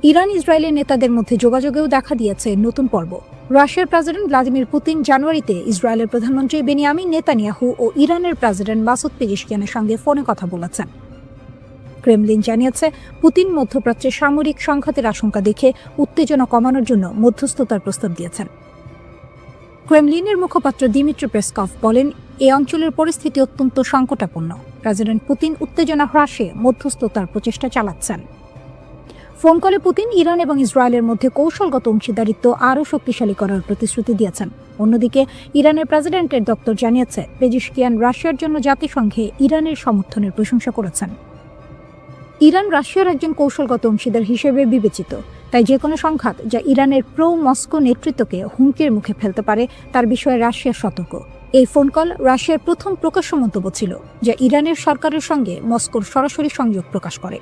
ইরান ইসরায়েলের নেতাদের মধ্যে যোগাযোগেও দেখা দিয়েছে নতুন পর্ব। রাশিয়ার প্রেসিডেন্ট ভ্লাদিমির পুতিন জানুয়ারিতে ইসরায়েলের প্রধানমন্ত্রী বেনিয়ামিন নেতানিয়াহু ও ইরানের প্রেসিডেন্ট মাসুদ পেজেশকিয়ানের সঙ্গে ফোনে কথা বলেছেন। ক্রেমলিন জানিয়েছে, পুতিন মধ্যপ্রাচ্যে সামরিক সংঘাতের আশঙ্কা দেখে উত্তেজনা কমানোর জন্য মধ্যস্থতার প্রস্তাব দিয়েছেন। ক্রেমলিনের মুখপাত্র দিমিত্রি পেসকভ বলেন, এই অঞ্চলের পরিস্থিতি অত্যন্ত সংকটাপন্ন। প্রেসিডেন্ট পুতিন উত্তেজনা হ্রাসে মধ্যস্থতার প্রচেষ্টা চালাচ্ছেন। ফোন কলে পুতিন ইরান এবং ইসরায়েলের মধ্যে কৌশলগত অংশীদারিত্ব আরও শক্তিশালী করার প্রতিশ্রুতি দিয়েছেন। অন্যদিকে ইরানের প্রেসিডেন্টের দপ্তর জানিয়েছে, পেজিশকিয়ান রাশিয়ার জন্য জাতিসংঘে ইরানের সমর্থনের প্রশংসা করেছেন। ইরান রাশিয়ার একজন কৌশলগত অংশীদার হিসেবে বিবেচিত, তাই যে কোনো সংঘাত যা ইরানের প্রো মস্কো নেতৃত্বকে হুমকির মুখে ফেলতে পারে তার বিষয়ে রাশিয়া সতর্ক। এই ফোন কল রাশিয়ার প্রথম প্রকাশ্য মন্তব্য ছিল, যা ইরানের সরকারের সঙ্গে মস্কোর সরাসরি সংযোগ প্রকাশ করে।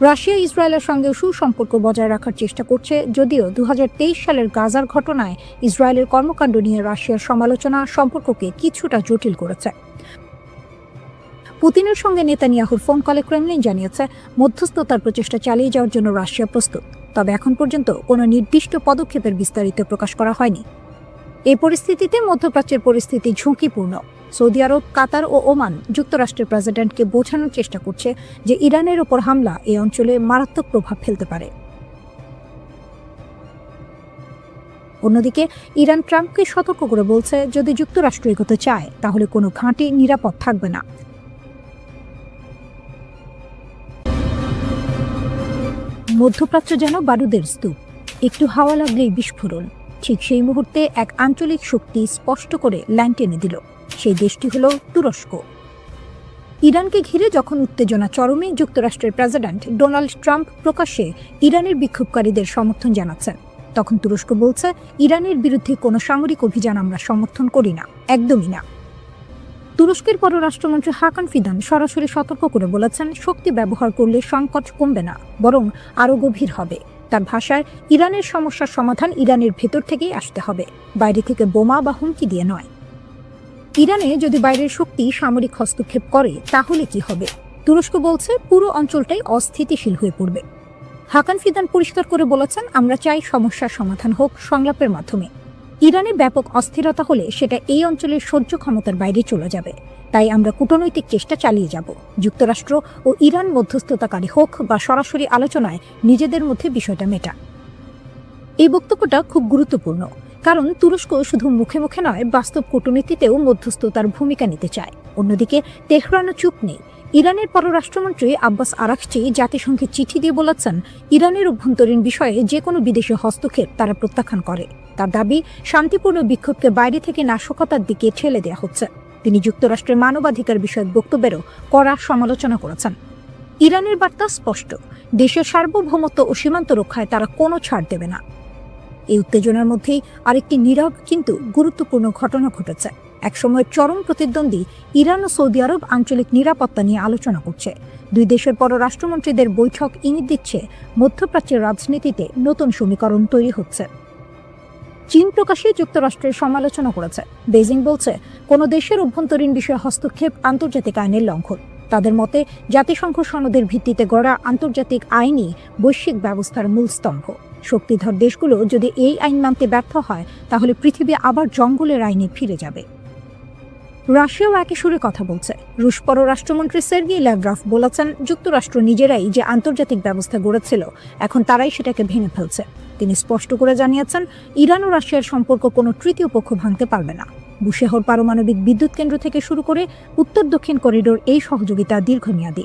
রাশিয়া ইসরায়েলের সঙ্গে সুসম্পর্ক বজায় রাখার চেষ্টা করছে, যদিও 2023 সালের গাজার ঘটনায় ইসরায়েলের কর্মকাণ্ড নিয়ে রাশিয়ার সমালোচনা সম্পর্ককে কিছুটা জটিল করেছে। পুতিনের সঙ্গে নেতানিয়াহুর ফোন কলে ক্রেমলিন জানিয়েছে, মধ্যস্থতার প্রচেষ্টা চালিয়ে যাওয়ার জন্য রাশিয়া প্রস্তুত, তবে এখন পর্যন্ত কোনো নির্দিষ্ট পদক্ষেপের বিস্তারিত প্রকাশ করা হয়নি। এই পরিস্থিতিতে মধ্যপ্রাচ্যের পরিস্থিতি ঝুঁকিপূর্ণ। সৌদি আরব, কাতার ও ওমান যুক্তরাষ্ট্রের প্রেসিডেন্টকে বোঝানোর চেষ্টা করছে যে ইরানের ওপর হামলা এই অঞ্চলে মারাত্মক প্রভাব ফেলতে পারে। অন্যদিকে ইরান ট্রাম্পকে সতর্ক করে বলছে, যদি যুক্তরাষ্ট্র এগোতে চায় তাহলে কোনো ঘাঁটি নিরাপদ থাকবে না। মধ্যপ্রাচ্য যেন বারুদের স্তূপ, একটু হাওয়া লাগলেই বিস্ফোরণ। ঠিক সেই মুহূর্তে এক আঞ্চলিক শক্তি স্পষ্ট করে লাইন টেনে দিল। সেই দেশটি হল তুরস্ক। ইরানকে ঘিরে যখন উত্তেজনা চরমে, যুক্তরাষ্ট্রের প্রেসিডেন্ট ডোনাল্ড ট্রাম্প প্রকাশ্যে ইরানের বিক্ষোভকারীদের সমর্থন জানাচ্ছেন, তখন তুরস্ক বলছে, ইরানের বিরুদ্ধে কোনো সামরিক অভিযান আমরা সমর্থন করি না, একদমই না। তুরস্কের পররাষ্ট্রমন্ত্রী হাকান ফিদান সরাসরি সতর্ক করে বলেছেন, শক্তি ব্যবহার করলে সংকট কমবে না, বরং আরও গভীর হবে। তার ভাষায়, ইরানের সমস্যার সমাধান ইরানের ভেতর থেকেই আসতে হবে, বাইরে থেকে বোমা বা হুমকি দিয়ে নয়। ইরানে যদি বাইরের শক্তি সামরিক হস্তক্ষেপ করে তাহলে কি হবে? তুরস্ক বলছে, পুরো অঞ্চলটাই অস্থিতিশীল হয়ে পড়বে। হাকান ফিদান পরিষ্কার করে বলেছেন, আমরা চাই সমস্যার সমাধান হোক সংলাপের মাধ্যমে। ইরানে ব্যাপক অস্থিরতা হলে সেটা এই অঞ্চলের সহ্য ক্ষমতার বাইরে চলে যাবে, তাই আমরা কূটনৈতিক চেষ্টা চালিয়ে যাব। যুক্তরাষ্ট্র ও ইরান মধ্যস্থতাকারী হোক বা সরাসরি আলোচনায় নিজেদের মধ্যে বিষয়টা মেটা। এই বক্তব্যটা খুব গুরুত্বপূর্ণ, কারণ তুরস্ক শুধু মুখে মুখে নয়, বাস্তব কূটনীতিতেও মধ্যস্থতার ভূমিকা নিতে চায়। অন্যদিকে তেহরানও চুপ নেই। ইরানের পররাষ্ট্রমন্ত্রী আব্বাস আরাকচি জাতিসংঘে চিঠি দিয়ে বলেছেন, ইরানের অভ্যন্তরীণ বিষয়ে যে কোনো বিদেশি হস্তক্ষেপ তারা প্রত্যাখ্যান করে। তার দাবি, শান্তিপূর্ণ বিক্ষোভকে বাইরে থেকে নাশকতার দিকে ঠেলে দেওয়া হচ্ছে। তিনি যুক্তরাষ্ট্রের মানবাধিকার বিষয়ক বক্তব্যেরও কড়া সমালোচনা করেছেন। ইরানের বার্তা স্পষ্ট, দেশের সার্বভৌমত্ব ও সীমান্ত রক্ষায় তারা কোনো ছাড় দেবে না। এই উত্তেজনার মধ্যেই আরেকটি নীরব কিন্তু গুরুত্বপূর্ণ ঘটনা ঘটেছে। একসময়ের চরম প্রতিদ্বন্দ্বী ইরান ও সৌদি আরব আঞ্চলিক নিরাপত্তা নিয়ে আলোচনা করছে। দুই দেশের পররাষ্ট্রমন্ত্রীদের বৈঠক ইঙ্গিত দিচ্ছে, মধ্যপ্রাচ্যের রাজনীতিতে নতুন সমীকরণ তৈরি হচ্ছে। চীন প্রকাশ্যে যুক্তরাষ্ট্রের সমালোচনা করেছে। বেজিং বলছে, কোনো দেশের অভ্যন্তরীণ বিষয়ে হস্তক্ষেপ আন্তর্জাতিক আইনের লঙ্ঘন। তাদের মতে, জাতিসংঘ সনদের ভিত্তিতে গড়া আন্তর্জাতিক আইনই বৈশ্বিক ব্যবস্থার মূল স্তম্ভ। শক্তিধর দেশগুলো যদি এই আইন মানতে ব্যর্থ হয়, তাহলে পৃথিবী আবার জঙ্গলের আইনে ফিরে যাবে। রাশিয়াও একই সুরে কথা বলছে। রুশ পররাষ্ট্রমন্ত্রী সের্গেই ল্যাভরভ বলেছেন, যুক্তরাষ্ট্র নিজেরাই যে আন্তর্জাতিক ব্যবস্থা গড়েছিল, এখন তারাই সেটাকে ভেঙে ফেলছে। তিনি স্পষ্ট করে জানিয়েছেন, ইরান ও রাশিয়ার সম্পর্ক কোনো তৃতীয় পক্ষ ভাঙতে পারবে না। বুশেহর পারমাণবিক বিদ্যুৎ কেন্দ্র থেকে শুরু করে উত্তর দক্ষিণ করিডোর, এই সহযোগিতা দীর্ঘমেয়াদী।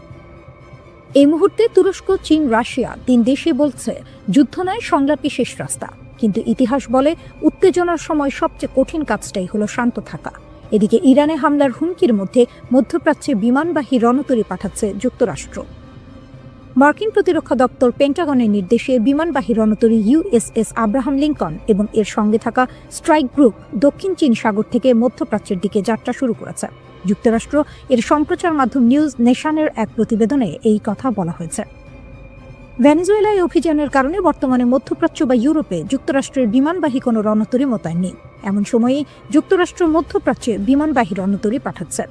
এই মুহূর্তে তুরস্ক, চীন, রাশিয়া তিন দেশই বলছে, যুদ্ধ নয়, সংলাপই শেষ রাস্তা। কিন্তু ইতিহাস বলে, উত্তেজনার সময় সবচেয়ে কঠিন কাজটাই হলো শান্ত থাকা। এদিকে ইরানে হামলার হুমকির মধ্যে মধ্যপ্রাচ্যে বিমানবাহী রণতরী পাঠাচ্ছে যুক্তরাষ্ট্র। মার্কিন প্রতিরক্ষা দপ্তর পেন্টাগনের নির্দেশে বিমানবাহী রণতরী USS আব্রাহাম লিঙ্কন এবং এর সঙ্গে থাকা স্ট্রাইক গ্রুপ দক্ষিণ চীন সাগর থেকে মধ্যপ্রাচ্যের দিকে যাত্রা শুরু করেছে। যুক্তরাষ্ট্র এর সম্প্রচার মাধ্যম নিউজ নেশনের এক প্রতিবেদনে এই কথা বলা হয়েছে। ভেনেজুয়েলায় অভিযানের কারণে বর্তমানে মধ্যপ্রাচ্য বা ইউরোপে যুক্তরাষ্ট্রের বিমানবাহী কোনো রণতরী মোতায়েন নেই। এমন সময়ে যুক্তরাষ্ট্র মধ্যপ্রাচ্যে বিমানবাহী রণতরী পাঠাচ্ছে।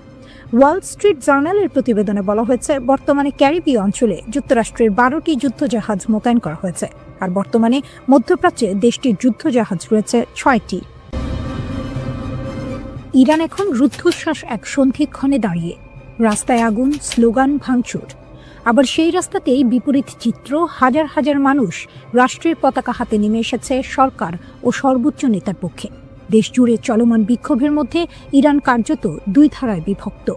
ওয়াল স্ট্রিট জার্নালের প্রতিবেদনে বলা হয়েছে, বর্তমানে ক্যারিবীয় অঞ্চলে যুক্তরাষ্ট্রের 12টি যুদ্ধজাহাজ মোতায়েন করা হয়েছে, আর বর্তমানে মধ্যপ্রাচ্যে দেশটির যুদ্ধজাহাজ রয়েছে 6টি। ইরান এখন রুদ্ধশ্বাস এক সন্ধিক্ষণে দাঁড়িয়ে। রাস্তায় আগুন, স্লোগান, ভাঙচুর। আবার সেই রাস্তাতেই বিপরীত চিত্র, হাজার হাজার মানুষ রাষ্ট্রের পতাকা হাতে নেমে এসেছে সরকার ও সর্বোচ্চ নেতার পক্ষে। দেশ জুড়ে চলমান বিক্ষোভের মধ্যে ইরান কার্যত দুই ধারায় বিভক্ত।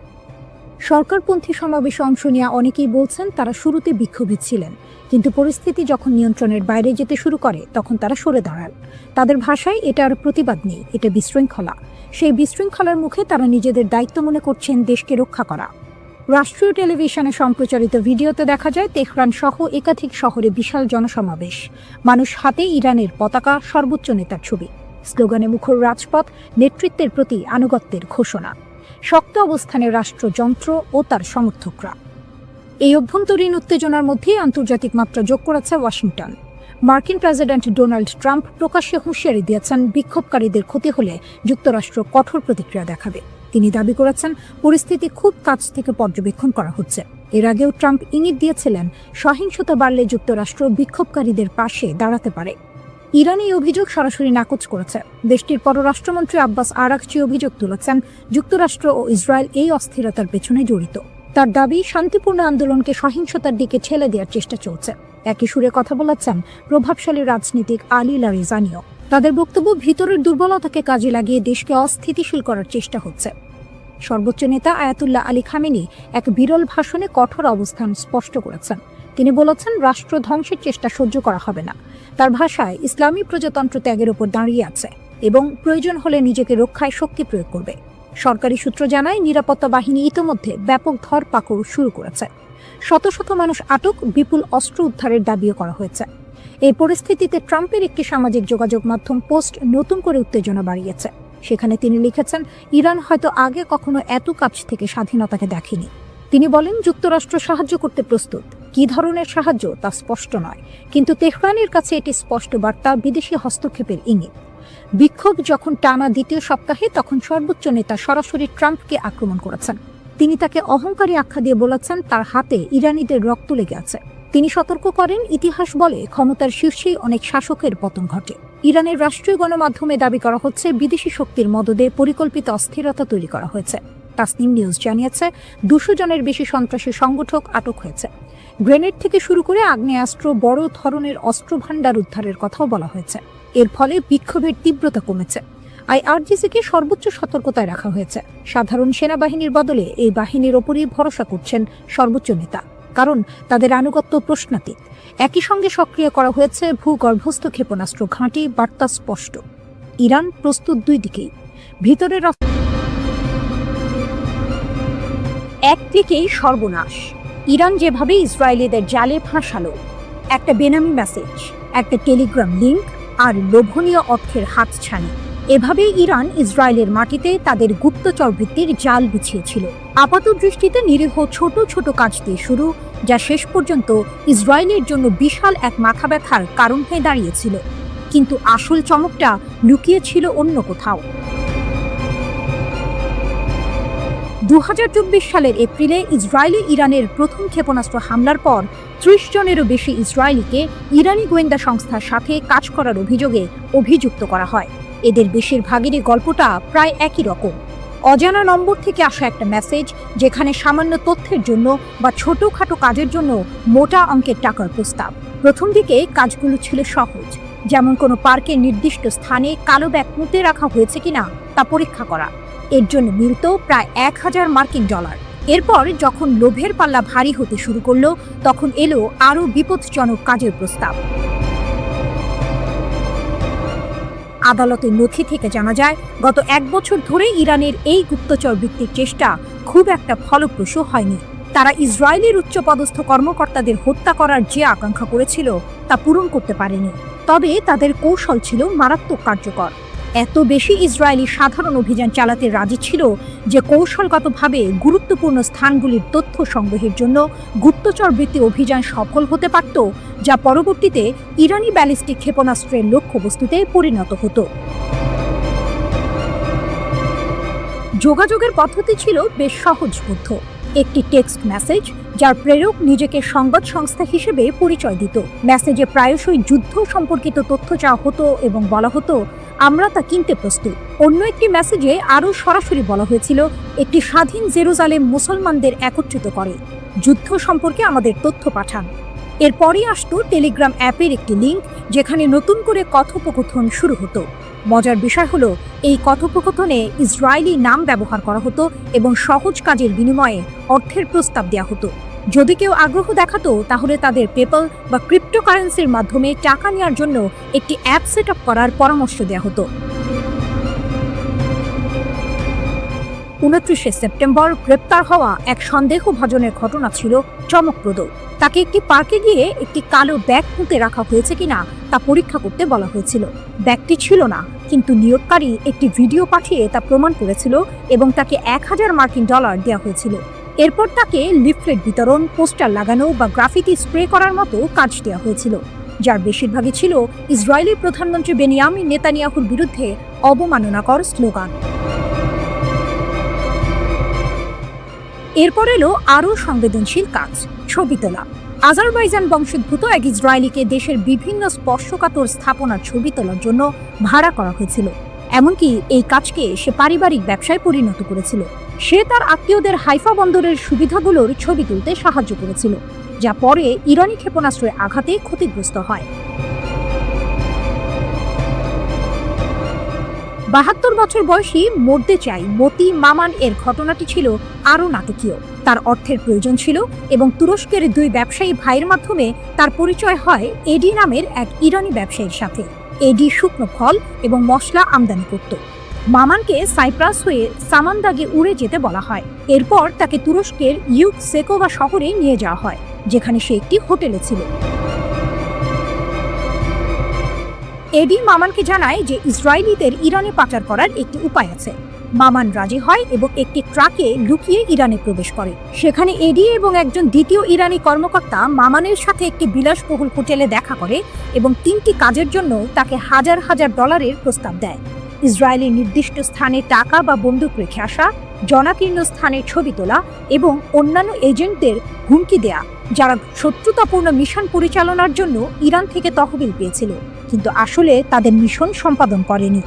সরকারপন্থী সমাবেশে অংশ নেওয়া অনেকেই বলছেন তারা শুরুতে বিক্ষোভী ছিলেন, কিন্তু পরিস্থিতি যখন নিয়ন্ত্রণের বাইরে যেতে শুরু করে তখন তারা সরে দাঁড়ান। তাদের ভাষায় এটা আর প্রতিবাদ নেই, এটা বিশৃঙ্খলা। সেই বিশৃঙ্খলার মুখে তারা নিজেদের দায়িত্ব মনে করছেন দেশকে রক্ষা করা। রাষ্ট্রীয় টেলিভিশনে সম্প্রচারিত ভিডিওতে দেখা যায় তেহরান সহ একাধিক শহরে বিশাল জনসমাবেশ, মানুষ হাতে ইরানের পতাকা, সর্বোচ্চ নেতার ছবি, স্লোগানে মুখর রাজপথ, নেতৃত্বের প্রতি আনুগত্যের ঘোষণা। শক্ত অবস্থানে রাষ্ট্রযন্ত্র ও তার সমর্থকরা। এই অভ্যন্তরীণ উত্তেজনার মধ্যে আন্তর্জাতিক মাত্রা যোগ করেছে ওয়াশিংটন। মার্কিন প্রেসিডেন্ট ডোনাল্ড ট্রাম্প প্রকাশ্যে হুঁশিয়ারি দিয়েছেন বিক্ষোভকারীদের ক্ষতি হলে যুক্তরাষ্ট্র কঠোর প্রতিক্রিয়া দেখাবে। তিনি দাবি করেছেন পরিস্থিতি খুব কাছ থেকে পর্যবেক্ষণ করা হচ্ছে। এর আগেও ট্রাম্প ইঙ্গিত দিয়েছিলেন সহিংসতা বাড়লে যুক্তরাষ্ট্র বিক্ষোভকারীদের পাশে দাঁড়াতে পারে। ইরান এই অভিযোগ সরাসরি নাকচ করেছে। দেশটির পররাষ্ট্রমন্ত্রী আব্বাস আরাকচি অভিযোগ তুলেছেন যুক্তরাষ্ট্র ও ইসরায়েল এই অস্থিরতার পেছনে জড়িত। তার দাবি শান্তিপূর্ণ আন্দোলনকে সহিংসতার দিকে ঠেলে দেওয়ার চেষ্টা চলছে। একই সুরে কথা বলেছেন প্রভাবশালী রাজনীতিক আলী লারিজানিও। তাদের বক্তব্য ভিতরের দুর্বলতাকে কাজে লাগিয়ে দেশকে অস্থিতিশীল করার চেষ্টা হচ্ছে। সর্বোচ্চ নেতা আয়াতুল্লাহ আলী খামেনি এক বিরল ভাষণে কঠোর অবস্থান স্পষ্ট করেছেন। তিনি বলেছেন রাষ্ট্র ধ্বংসের চেষ্টা সহ্য করা হবে না। তার ভাষায় ইসলামী প্রজাতন্ত্র ত্যাগের উপর দাঁড়িয়ে আছে এবং প্রয়োজন হলে নিজেকে রক্ষায় শক্তি প্রয়োগ করবে। সরকারি সূত্র জানায় নিরাপত্তা বাহিনী ইতোমধ্যে ব্যাপক ধরপাকড় শুরু করেছে। শত শত মানুষ আটক, বিপুল অস্ত্র উদ্ধারের দাবিও করা হয়েছে। এই পরিস্থিতিতে ট্রাম্পের একটি সামাজিক যোগাযোগ মাধ্যম পোস্ট নতুন করে উত্তেজনা বাড়িয়েছে। সেখানে তিনি লিখেছেন, ইরান হয়তো আগে কখনো এত কাছ থেকে স্বাধীনতাকে দেখেনি। তিনি বলেন যুক্তরাষ্ট্র সাহায্য করতে প্রস্তুত। কী ধরনের সাহায্য তা স্পষ্ট নয়, কিন্তু তেহরানের কাছে এটি স্পষ্ট বার্তা, বিদেশি হস্তক্ষেপের ইঙ্গিত। বিক্ষোভ যখন টানা দ্বিতীয় সপ্তাহে, তখন সর্বোচ্চ নেতা সরাসরি ট্রাম্পকে আক্রমণ করেছেন। তিনি তাকে অহংকারী আখ্যা দিয়ে বলেছেন তার হাতে ইরানিদের রক্ত লেগে আছে। তিনি সতর্ক করেন ইতিহাস বলে ক্ষমতার শীর্ষেই অনেক শাসকের পতন ঘটে। ইরানের রাষ্ট্রীয় গণমাধ্যমে দাবি করা হচ্ছে বিদেশি শক্তির মদদে পরিকল্পিত অস্থিরতা তৈরি করা হয়েছে। তাসনিম নিউজ জানিয়েছে 200 জনের বেশি সন্ত্রাসী সংগঠক আটক হয়েছে। গ্রেনেড থেকে শুরু করে আগ্নেয়াস্ত্র, বড় ধরনের অস্ত্রভাণ্ডার উদ্ধারের কথাও বলা হয়েছে। এর ফলে বিক্ষোভের তীব্রতা কমেছে। আইআরজিসিকে সর্বোচ্চ সতর্কতায় রাখা হয়েছে। সাধারণ সেনাবাহিনীর বদলে এই বাহিনীর ওপরই ভরসা করছেন সর্বোচ্চ নেতা, কারণ তাদের আনুগত্য প্রশ্নাতীত। একই সঙ্গে সক্রিয় করা হয়েছে ভূগর্ভস্থ ক্ষেপণাস্ত্র ঘাঁটি। বার্তা স্পষ্ট, ইরান প্রস্তুত দুই দিকেই। ভিতরের একদিকেই সর্বনাশ। ইরান যেভাবে ইসরায়েলিদের জালে ফাঁসালো, একটা বেনামি মেসেজ, একটা টেলিগ্রাম লিঙ্ক আর লোভনীয় অর্থের হাতছানি, এভাবেই ইরান ইসরায়েলের মাটিতে তাদের গুপ্তচর বৃত্তির জাল বিছিয়েছিল। আপাত দৃষ্টিতে নিরীহ ছোট ছোট কাজ দিয়ে শুরু, যা শেষ পর্যন্ত ইসরায়েলের জন্য বিশাল এক মাথা ব্যথার কারণ হয়ে দাঁড়িয়েছিল। কিন্তু আসল চমকটা লুকিয়ে ছিল অন্য কোথাও। 2024 সালের এপ্রিলে ইসরায়েলে ইরানের প্রথম ক্ষেপণাস্ত্র হামলার পর 30 জনেরও বেশি ইসরায়েলিকে ইরানি গোয়েন্দা সংস্থার সাথে কাজ করার অভিযোগে অভিযুক্ত করা হয়। এদের বেশিরভাগেরই গল্পটা প্রায় একই রকম। অজানা নম্বর থেকে আসা একটা মেসেজ, যেখানে সামান্য তথ্যের জন্য বা ছোটখাটো কাজের জন্য মোটা অঙ্কের টাকার প্রস্তাব। প্রথম দিকে কাজগুলো ছিল সহজ, যেমন কোনো পার্কের নির্দিষ্ট স্থানে কালো ব্যাগ পুঁতে রাখা হয়েছে কিনা তা পরীক্ষা করা। এর জন্য মিলত প্রায় 1000 মার্কিন ডলার। এরপর যখন লোভের পাল্লা ভারী হতে শুরু করলো, তখন এলো আরও বিপজ্জনক কাজের প্রস্তাব। আদালতের নথি থেকে জানা যায়, গত 1 বছর ধরে ইরানের এই গুপ্তচর বৃত্তির চেষ্টা খুব একটা ফলপ্রসূ হয়নি। তারা ইসরায়েলের উচ্চপদস্থ কর্মকর্তাদের হত্যা করার যে আকাঙ্ক্ষা করেছিল তা পূরণ করতে পারেনি। তবে তাদের কৌশল ছিল মারাত্মক কার্যকর। এত বেশি ইসরায়েলি সাধারণ অভিযান চালাতে রাজি ছিল যে কৌশলগতভাবে গুরুত্বপূর্ণ স্থানগুলির তথ্য সংগ্রহের জন্য গুপ্তচর বৃত্তি অভিযান সফল হতে পারত, যা পরবর্তীতে ইরানি ব্যালিস্টিক ক্ষেপণাস্ত্রের লক্ষ্যবস্তুতে পরিণত হতো। যোগাযোগের পদ্ধতি ছিল বেশ সহজবোধ্য। একটি টেক্সট মেসেজ, যার প্রেরক নিজেকে সংবাদ সংস্থা হিসেবে পরিচয় দিত। মেসেজে প্রায়শই যুদ্ধ সম্পর্কিত তথ্য চাওয়া হতো এবং বলা হতো, আমরা তা কিনতে প্রস্তুত। অন্য একটি মেসেজে আরও সরাসরি বলা হয়েছিল, একটি স্বাধীন জেরুজালেম মুসলমানদের একত্রিত করে, যুদ্ধ সম্পর্কে আমাদের তথ্য পাঠান। এরপরই আসতো টেলিগ্রাম অ্যাপের একটি লিঙ্ক, যেখানে নতুন করে কথোপকথন শুরু হতো। মজার বিষয় হলো এই কথোপকথনে ইসরায়েলি নাম ব্যবহার করা হতো এবং সহজ কাজের বিনিময়ে অর্থের প্রস্তাব দেওয়া হতো। যদি কেউ আগ্রহ দেখাতো তাহলে তাদের পেপ্যাল বা ক্রিপ্টোকারেন্সির মাধ্যমে টাকা নেওয়ার জন্য একটি অ্যাপ সেট আপ করার পরামর্শ দেওয়া হতো। 29 সেপ্টেম্বর গ্রেপ্তার হওয়া এক সন্দেহভাজনের ঘটনা ছিল চমকপ্রদ। তাকে একটি পার্কে গিয়ে একটি কালো ব্যাগ পুঁতে রাখা হয়েছে কিনা তা পরীক্ষা করতে বলা হয়েছিল। ব্যাগটি ছিল না, কিন্তু নিয়োগকারী একটি ভিডিও পাঠিয়ে তা প্রমাণ করেছিল এবং তাকে $1000 দেওয়া হয়েছিল। এরপর তাকে লিফলেট বিতরণ, পোস্টার লাগানো বা গ্রাফিতি স্প্রে করার মতো কাজ দেওয়া হয়েছিল, যার বেশিরভাগই ছিল ইসরায়েলি প্রধানমন্ত্রী বেনিয়ামিন নেতানিয়াহুর বিরুদ্ধে অবমাননাকর স্লোগান। এরপর এলো আরও সংবেদনশীল কাজ, ছবি তোলা। আজারবাইজান বংশোদ্ভূত এক ইসরায়েলিকে দেশের বিভিন্ন স্পর্শকাতর স্থাপনার ছবি তোলার জন্য ভাড়া করা হয়েছিল। এমনকি এই কাজকে সে পারিবারিক ব্যবসায় পরিণত করেছিল। সে তার আত্মীয়দের হাইফা বন্দরের সুবিধাগুলোর ছবি তুলতে সাহায্য করেছিল, যা পরে ইরানি ক্ষেপণাস্ত্রের আঘাতে ক্ষতিগ্রস্ত হয়। 72 বছর বয়সী মরতে চাই মতি মামান এর ঘটনাটি ছিল আরও নাটকীয়। তার অর্থের প্রয়োজন ছিল এবং তুরস্কের 2 ব্যবসায়ী ভাইয়ের মাধ্যমে তার পরিচয় হয় এডি নামের এক ইরানি ব্যবসায়ীর সাথে। এডি শুকনো ফল এবং মশলা আমদানি করত। মামানকে সাইপ্রাস হয়ে সামান্দাগে উড়ে যেতে বলা হয়। এরপর তাকে তুরস্কের ইউকসেকোভা শহরে নিয়ে যাওয়া হয়, যেখানে সে একটি হোটেলে ছিল। এডি মামানকে জানায় যে ইসরায়েলিদের ইরানে পাচার করার একটি উপায় আছে। মামান রাজি হয় এবং একটি ট্রাকে লুকিয়ে ইরানে প্রবেশ করে। সেখানে এডি এবং একজন দ্বিতীয় ইরানি কর্মকর্তা মামানের সাথে একটি বিলাসবহুল হোটেলে দেখা করে এবং 3টি কাজের জন্য তাকে $1000 প্রস্তাব দেয়। ইসরায়েলের নির্দিষ্ট স্থানে টাকা বা বন্দুক রেখে আসা, জনাকীর্ণ স্থানের ছবি তোলা এবং অন্যান্য এজেন্টদের হুমকি দেয়া, যারা শত্রুতাপূর্ণ মিশন পরিচালনার জন্য ইরান থেকে তহবিল পেয়েছিল কিন্তু আসলে তাদের মিশন সম্পাদন করেনি।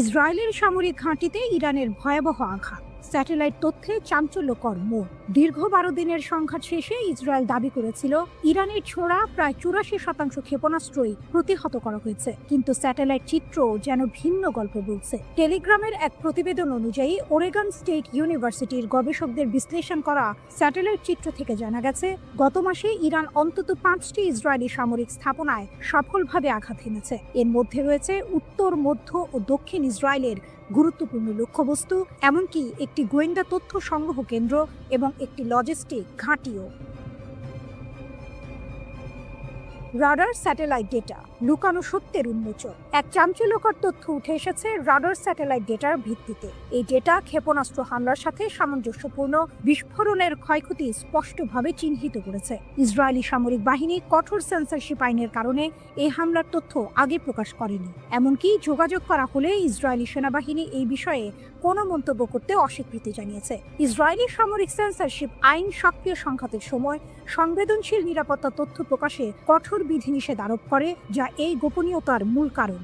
ইসরায়েলের সামরিক ঘাঁটিতে ইরানের ভয়াবহ আঘাত, স্যাটেলাইট তথ্যে চাঞ্চল্যকর মোড়। দীর্ঘ 12 দিনের সংঘাত শেষে ইসরায়েল দাবি করেছিল ইরানের ছোড়া প্রায় 84% ক্ষেপণাস্ত্রই প্রতিহত করা হয়েছে, কিন্তু স্যাটেলাইট চিত্র যেন ভিন্ন গল্প বলছে। টেলিগ্রামের এক প্রতিবেদন অনুযায়ী ওরেগন স্টেট ইউনিভার্সিটির গবেষকদের বিশ্লেষণ করা স্যাটেলাইট চিত্র থেকে জানা গেছে গত মাসে ইরান অন্তত 5টি ইসরায়েলি সামরিক স্থাপনায় সফলভাবে আঘাত হেনেছে। এর মধ্যে রয়েছে উত্তর, মধ্য ও দক্ষিণ ইসরায়েলের গুরুত্বপূর্ণ লক্ষ্যবস্তু, এমনকি একটি গোয়েন্দা তথ্য সংগ্রহ কেন্দ্র এবং একটি লজিস্টিক ঘাঁটিও। রাডার স্যাটেলাইট ডেটা, লুকানো সত্যের উন্মোচন। এক চাঞ্চল্যকর তথ্য উঠে এসেছে রাডার স্যাটেলাইট ডেটার ভিত্তিতে। এই ডেটা ক্ষেপণাস্ত্র হামলার সাথে সামঞ্জস্যপূর্ণ বিস্ফোরণের ক্ষয়ক্ষতি স্পষ্টভাবে চিহ্নিত করেছে। ইসরায়েলি সামরিক বাহিনী কঠোর সেন্সরশিপ আইনের কারণে এই হামলার তথ্য আগে প্রকাশ করেনি। এমনকি যোগাযোগ করা হলে ইসরায়েলি সেনাবাহিনী এই বিষয়ে কোনো মন্তব্য করতে অস্বীকৃতি জানিয়েছে। ইসরায়েলি সামরিক সেন্সরশিপ আইন সক্রিয় সংঘাতের সময় সংবেদনশীল নিরাপত্তা তথ্য প্রকাশে কঠোর বিধিনিষেধ আরোপ করে, যা এই গোপনীয়তার মূল কারণ।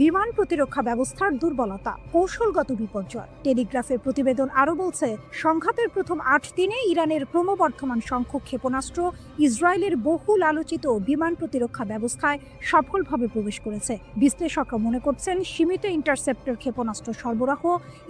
বিমান প্রতিরক্ষা ব্যবস্থার দুর্বলতা, কৌশলগত বিপর্যয়। টেলিগ্রাফের প্রতিবেদন আরও বলছে, সংঘাতের প্রথম 8 দিনে ইরানের ক্রমবর্ধমান সংখ্যক ক্ষেপণাস্ত্র ইসরায়েলের বহুল আলোচিত বিমান প্রতিরক্ষা ব্যবস্থায় সফলভাবে প্রবেশ করেছে। বিশ্লেষকরা মনে করছেন সীমিত ইন্টারসেপ্টর ক্ষেপণাস্ত্র সরবরাহ,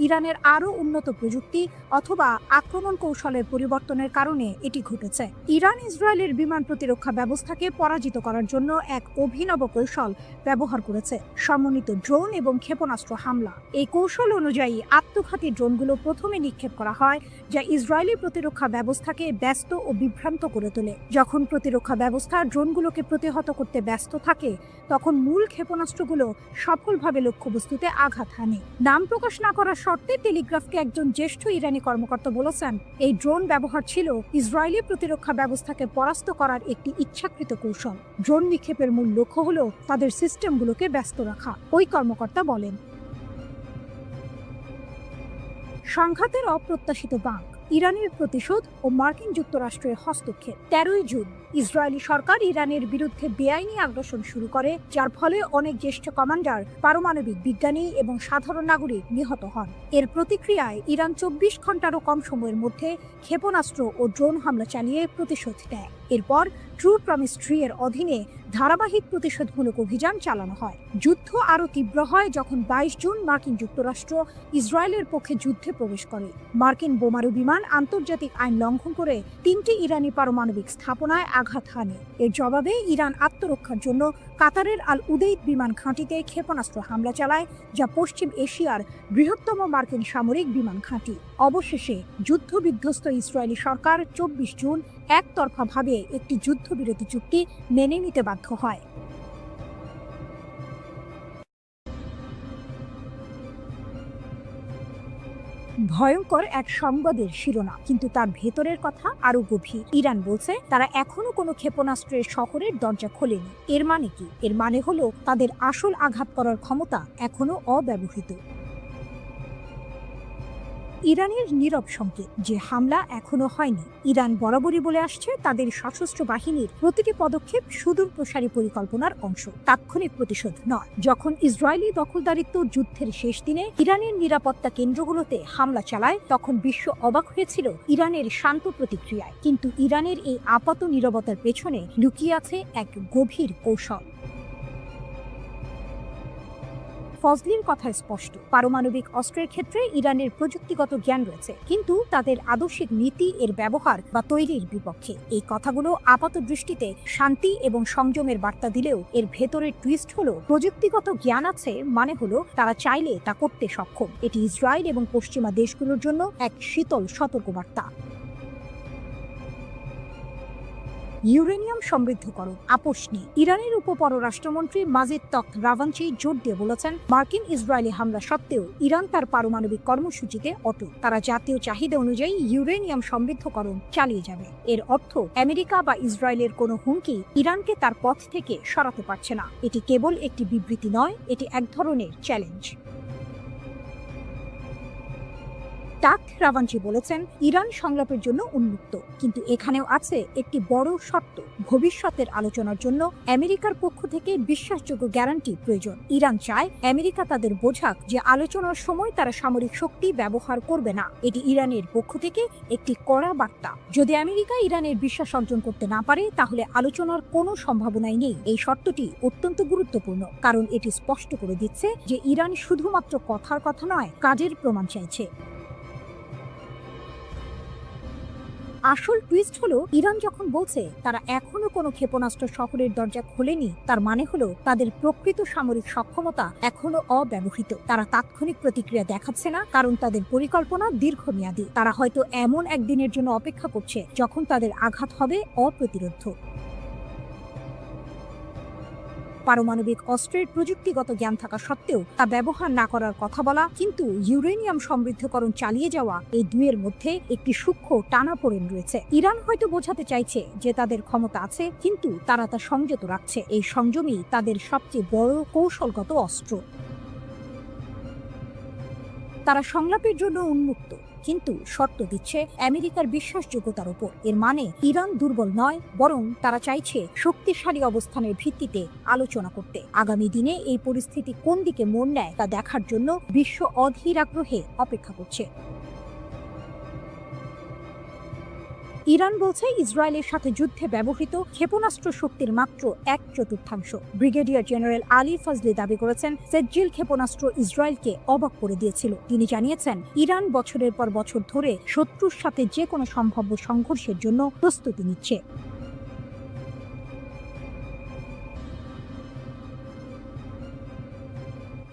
ইরানের আরও উন্নত প্রযুক্তি অথবা আক্রমণ কৌশলের পরিবর্তনের কারণে এটি ঘটেছে। ইরান ইসরায়েলের বিমান প্রতিরক্ষা ব্যবস্থাকে পরাজিত করার জন্য এক অভিনব কৌশল ব্যবহার করেছে, সমন্বিত ড্রোন এবং ক্ষেপণাস্ত্র হামলা। এই কৌশল অনুযায়ী আত্মঘাতী ড্রোনগুলো প্রথমে নিক্ষেপ করা হয়, যা ইসরায়েলি প্রতিরক্ষা ব্যবস্থাকে ব্যস্ত ও বিভ্রান্ত করে তোলে। যখন প্রতিরক্ষা ব্যবস্থা ড্রোনগুলোকে প্রতিহত করতে ব্যস্ত থাকে, তখন মূল ক্ষেপণাস্ত্রগুলো সফলভাবে লক্ষ্যবস্তুতে আঘাত হানে। নাম প্রকাশ না করার শর্তে টেলিগ্রাফকে একজন জ্যেষ্ঠ ইরানি কর্মকর্তা বলেছেন, এই ড্রোন ব্যবহার ছিল ইসরায়েলি প্রতিরক্ষা ব্যবস্থাকে পরাস্ত করার একটি ইচ্ছাকৃত কৌশল। ড্রোন নিক্ষেপের মূল লক্ষ্য হলো তাদের সিস্টেমগুলোকে ব্যস্ত রাখা, ওই কর্মকর্তা বলেন। সংঘাতের অপ্রত্যাশিত বাঁক, ইরানের প্রতিশোধ ও মার্কিন যুক্তরাষ্ট্রের হস্তক্ষেপ। 13 জুন ইসরায়েলি সরকার ইরানের বিরুদ্ধে বেআইনি আগ্রাসন শুরু করে, যার ফলে অনেক জ্যেষ্ঠ কমান্ডার, পারমাণবিক বিজ্ঞানী এবং সাধারণ নাগরিক নিহত হন। এর প্রতিক্রিয়ায় ইরান 24 ঘন্টারও কম সময়ের মধ্যে ক্ষেপণাস্ত্র ও ড্রোন হামলা চালিয়ে প্রতিশোধ নেয়। এরপর ট্রু প্রমিস ট্রি এর অধীনে ধারাবাহিক প্রতিশোধমূলক অভিযান চালানো হয়। যুদ্ধ আরও তীব্র হয় যখন 22 জুন মার্কিন যুক্তরাষ্ট্র ইসরায়েলের পক্ষে যুদ্ধে প্রবেশ করে। মার্কিন বোমারু বিমান আন্তর্জাতিক আইন লঙ্ঘন করে 3টি ইরানি পারমাণবিক স্থাপনায় আঘাত হানে। এর জবাবে ইরান আত্মরক্ষার জন্য কাতারের আল উদেইদ বিমান ঘাঁটিতে ক্ষেপণাস্ত্র হামলা চালায়, যা পশ্চিম এশিয়ার বৃহত্তম মার্কিন সামরিক বিমান ঘাঁটি। অবশেষে যুদ্ধবিধ্বস্ত ইসরায়েলি সরকার 24 জুন একতরফাভাবে একটি যুদ্ধবিরতি চুক্তি মেনে নিতে বাধ্য হয়। ভয়ঙ্কর এক সংবাদের শিরোনাম, কিন্তু তার ভেতরের কথা আরো গভীর। ইরান বলছে তারা এখনো কোনো ক্ষেপণাস্ত্রের শহরের দরজা খোলেনি। এর মানে কি? এর মানে হলো তাদের আসল আঘাত করার ক্ষমতা এখনো অব্যবহৃত। ইরানের নীরব সংকেত যে হামলা এখনো হয়নি। ইরান বরাবরই বলে আসছে তাদের সশস্ত্র বাহিনীর প্রতিটি পদক্ষেপ সুদূর প্রসারী পরিকল্পনার অংশ, তাৎক্ষণিক প্রতিশোধ নয়। যখন ইসরায়েলি দখলদারিত্ব যুদ্ধের শেষ দিনে ইরানের নিরাপত্তা কেন্দ্রগুলোতে হামলা চালায়, তখন বিশ্ব অবাক হয়েছিল ইরানের শান্ত প্রতিক্রিয়ায়। কিন্তু ইরানের এই আপাত নীরবতার পেছনে লুকিয়ে আছে এক গভীর কৌশল। ফজলির কথা স্পষ্ট, পারমাণবিক অস্ত্রের ক্ষেত্রে ইরানের প্রযুক্তিগত জ্ঞান রয়েছে, কিন্তু তাদের আদর্শিক নীতি এর ব্যবহার বা তৈরির বিপক্ষে। এই কথাগুলো আপাত দৃষ্টিতে শান্তি এবং সংযমের বার্তা দিলেও এর ভেতরের টুইস্ট হলো প্রযুক্তিগত জ্ঞান আছে মানে হলো তারা চাইলে তা করতে সক্ষম। এটি ইসরায়েল এবং পশ্চিমা দেশগুলোর জন্য এক শীতল সতর্কবার্তা। ইউরেনিয়াম সমৃদ্ধকরণ আপোষ নেই। ইরানের উপপররাষ্ট্রমন্ত্রী মাজিদ তখত রাভাঞ্চি জোর দিয়ে বলেছেন, মার্কিন ইসরায়েলি হামলা সত্ত্বেও ইরান তার পারমাণবিক কর্মসূচিতে অটল। তারা জাতীয় চাহিদা অনুযায়ী ইউরেনিয়াম সমৃদ্ধকরণ চালিয়ে যাবে। এর অর্থ আমেরিকা বা ইসরায়েলের কোনো হুমকি ইরানকে তার পথ থেকে সরাতে পারছে না। এটি কেবল একটি বিবৃতি নয়, এটি এক ধরনের চ্যালেঞ্জ। তখত রাভাঞ্চি বলেছেন, ইরান সংলাপের জন্য উন্মুক্ত, কিন্তু এখানেও আছে একটি বড় শর্ত। ভবিষ্যতের আলোচনার জন্য আমেরিকার পক্ষ থেকে বিশ্বাসযোগ্য গ্যারান্টি প্রয়োজন। ইরান চায় আমেরিকা তাদের বোঝাক যে আলোচনার সময় তারা সামরিক শক্তি ব্যবহার করবে না। এটি ইরানের পক্ষ থেকে একটি কড়া বার্তা। যদি আমেরিকা ইরানের বিশ্বাস অর্জন করতে না পারে, তাহলে আলোচনার কোনো সম্ভাবনাই নেই। এই শর্তটি অত্যন্ত গুরুত্বপূর্ণ, কারণ এটি স্পষ্ট করে দিচ্ছে যে ইরান শুধুমাত্র কথার কথা নয়, কাজের প্রমাণ চাইছে। আসল টুইস্ট হলো, ইরান যখন বলছে তারা এখনো কোনো ক্ষেপণাস্ত্র শহরের দরজা খোলেনি, তার মানে হলো তাদের প্রকৃত সামরিক সক্ষমতা এখনো অব্যবহৃত। তারা তাৎক্ষণিক প্রতিক্রিয়া দেখাচ্ছে না, কারণ তাদের পরিকল্পনা দীর্ঘমেয়াদী। তারা হয়তো এমন একদিনের জন্য অপেক্ষা করছে যখন তাদের আঘাত হবে অপ্রতিরোধ্য। পারমাণবিক অস্ত্রের প্রযুক্তিগত জ্ঞান থাকা সত্ত্বেও তা ব্যবহার না করার কথা বলা, কিন্তু ইউরেনিয়াম সমৃদ্ধকরণ চালিয়ে যাওয়া, এই দুয়ের মধ্যে একটি সূক্ষ্ম টানাপোড়েন রয়েছে। ইরান হয়তো বোঝাতে চাইছে যে তাদের ক্ষমতা আছে, কিন্তু তারা তা সংযত রাখছে। এই সংযমই তাদের সবচেয়ে বড় কৌশলগত অস্ত্র। তারা সংলাপের জন্য উন্মুক্ত, কিন্তু শর্ত দিচ্ছে আমেরিকার বিশ্বাসযোগ্যতার উপর। এর মানে ইরান দুর্বল নয়, বরং তারা চাইছে শক্তিশালী অবস্থানের ভিত্তিতে আলোচনা করতে। আগামী দিনে এই পরিস্থিতি কোন দিকে মোড় নেয় তা দেখার জন্য বিশ্ব অধীর আগ্রহে অপেক্ষা করছে। ইরান বলছে ইসরায়েলের সাথে যুদ্ধে ব্যবহৃত ক্ষেপণাস্ত্র শক্তির মাত্র 1/4। ব্রিগেডিয়ার জেনারেল আলী ফজলি দাবি করেছেন, সেজ্জিল ক্ষেপণাস্ত্র ইসরায়েলকে অবাক করে দিয়েছিল। তিনি জানিয়েছেন, ইরান বছরের পর বছর ধরে শত্রুর সাথে যে কোনো সম্ভাব্য সংঘর্ষের জন্য প্রস্তুতি নিচ্ছে।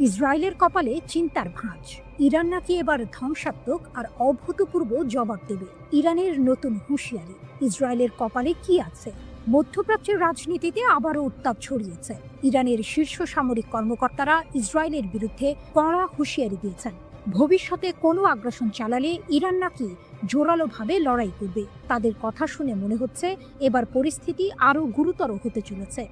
ইসরায়েলের কপালে চিন্তার ভাঁজ। ইরান নাকি এবার ধ্বংসাত্মক আর অভূতপূর্ব জবাব দেবে। ইরানের নতুন হুঁশিয়ারি। ইসরায়েলের কপালে কি আছে? মধ্যপ্রাচ্যের রাজনীতিতে আবারও উত্তাপ ছড়িয়েছে। ইরানের শীর্ষ সামরিক কর্মকর্তারা ইসরায়েলের বিরুদ্ধে কড়া হুঁশিয়ারি দিয়েছেন। ভবিষ্যতে কোনো আগ্রাসন চালালে ইরান নাকি জোরালোভাবে লড়াই করবে। তাদের কথা শুনে মনে হচ্ছে এবার পরিস্থিতি আরও গুরুতর হতে চলেছে।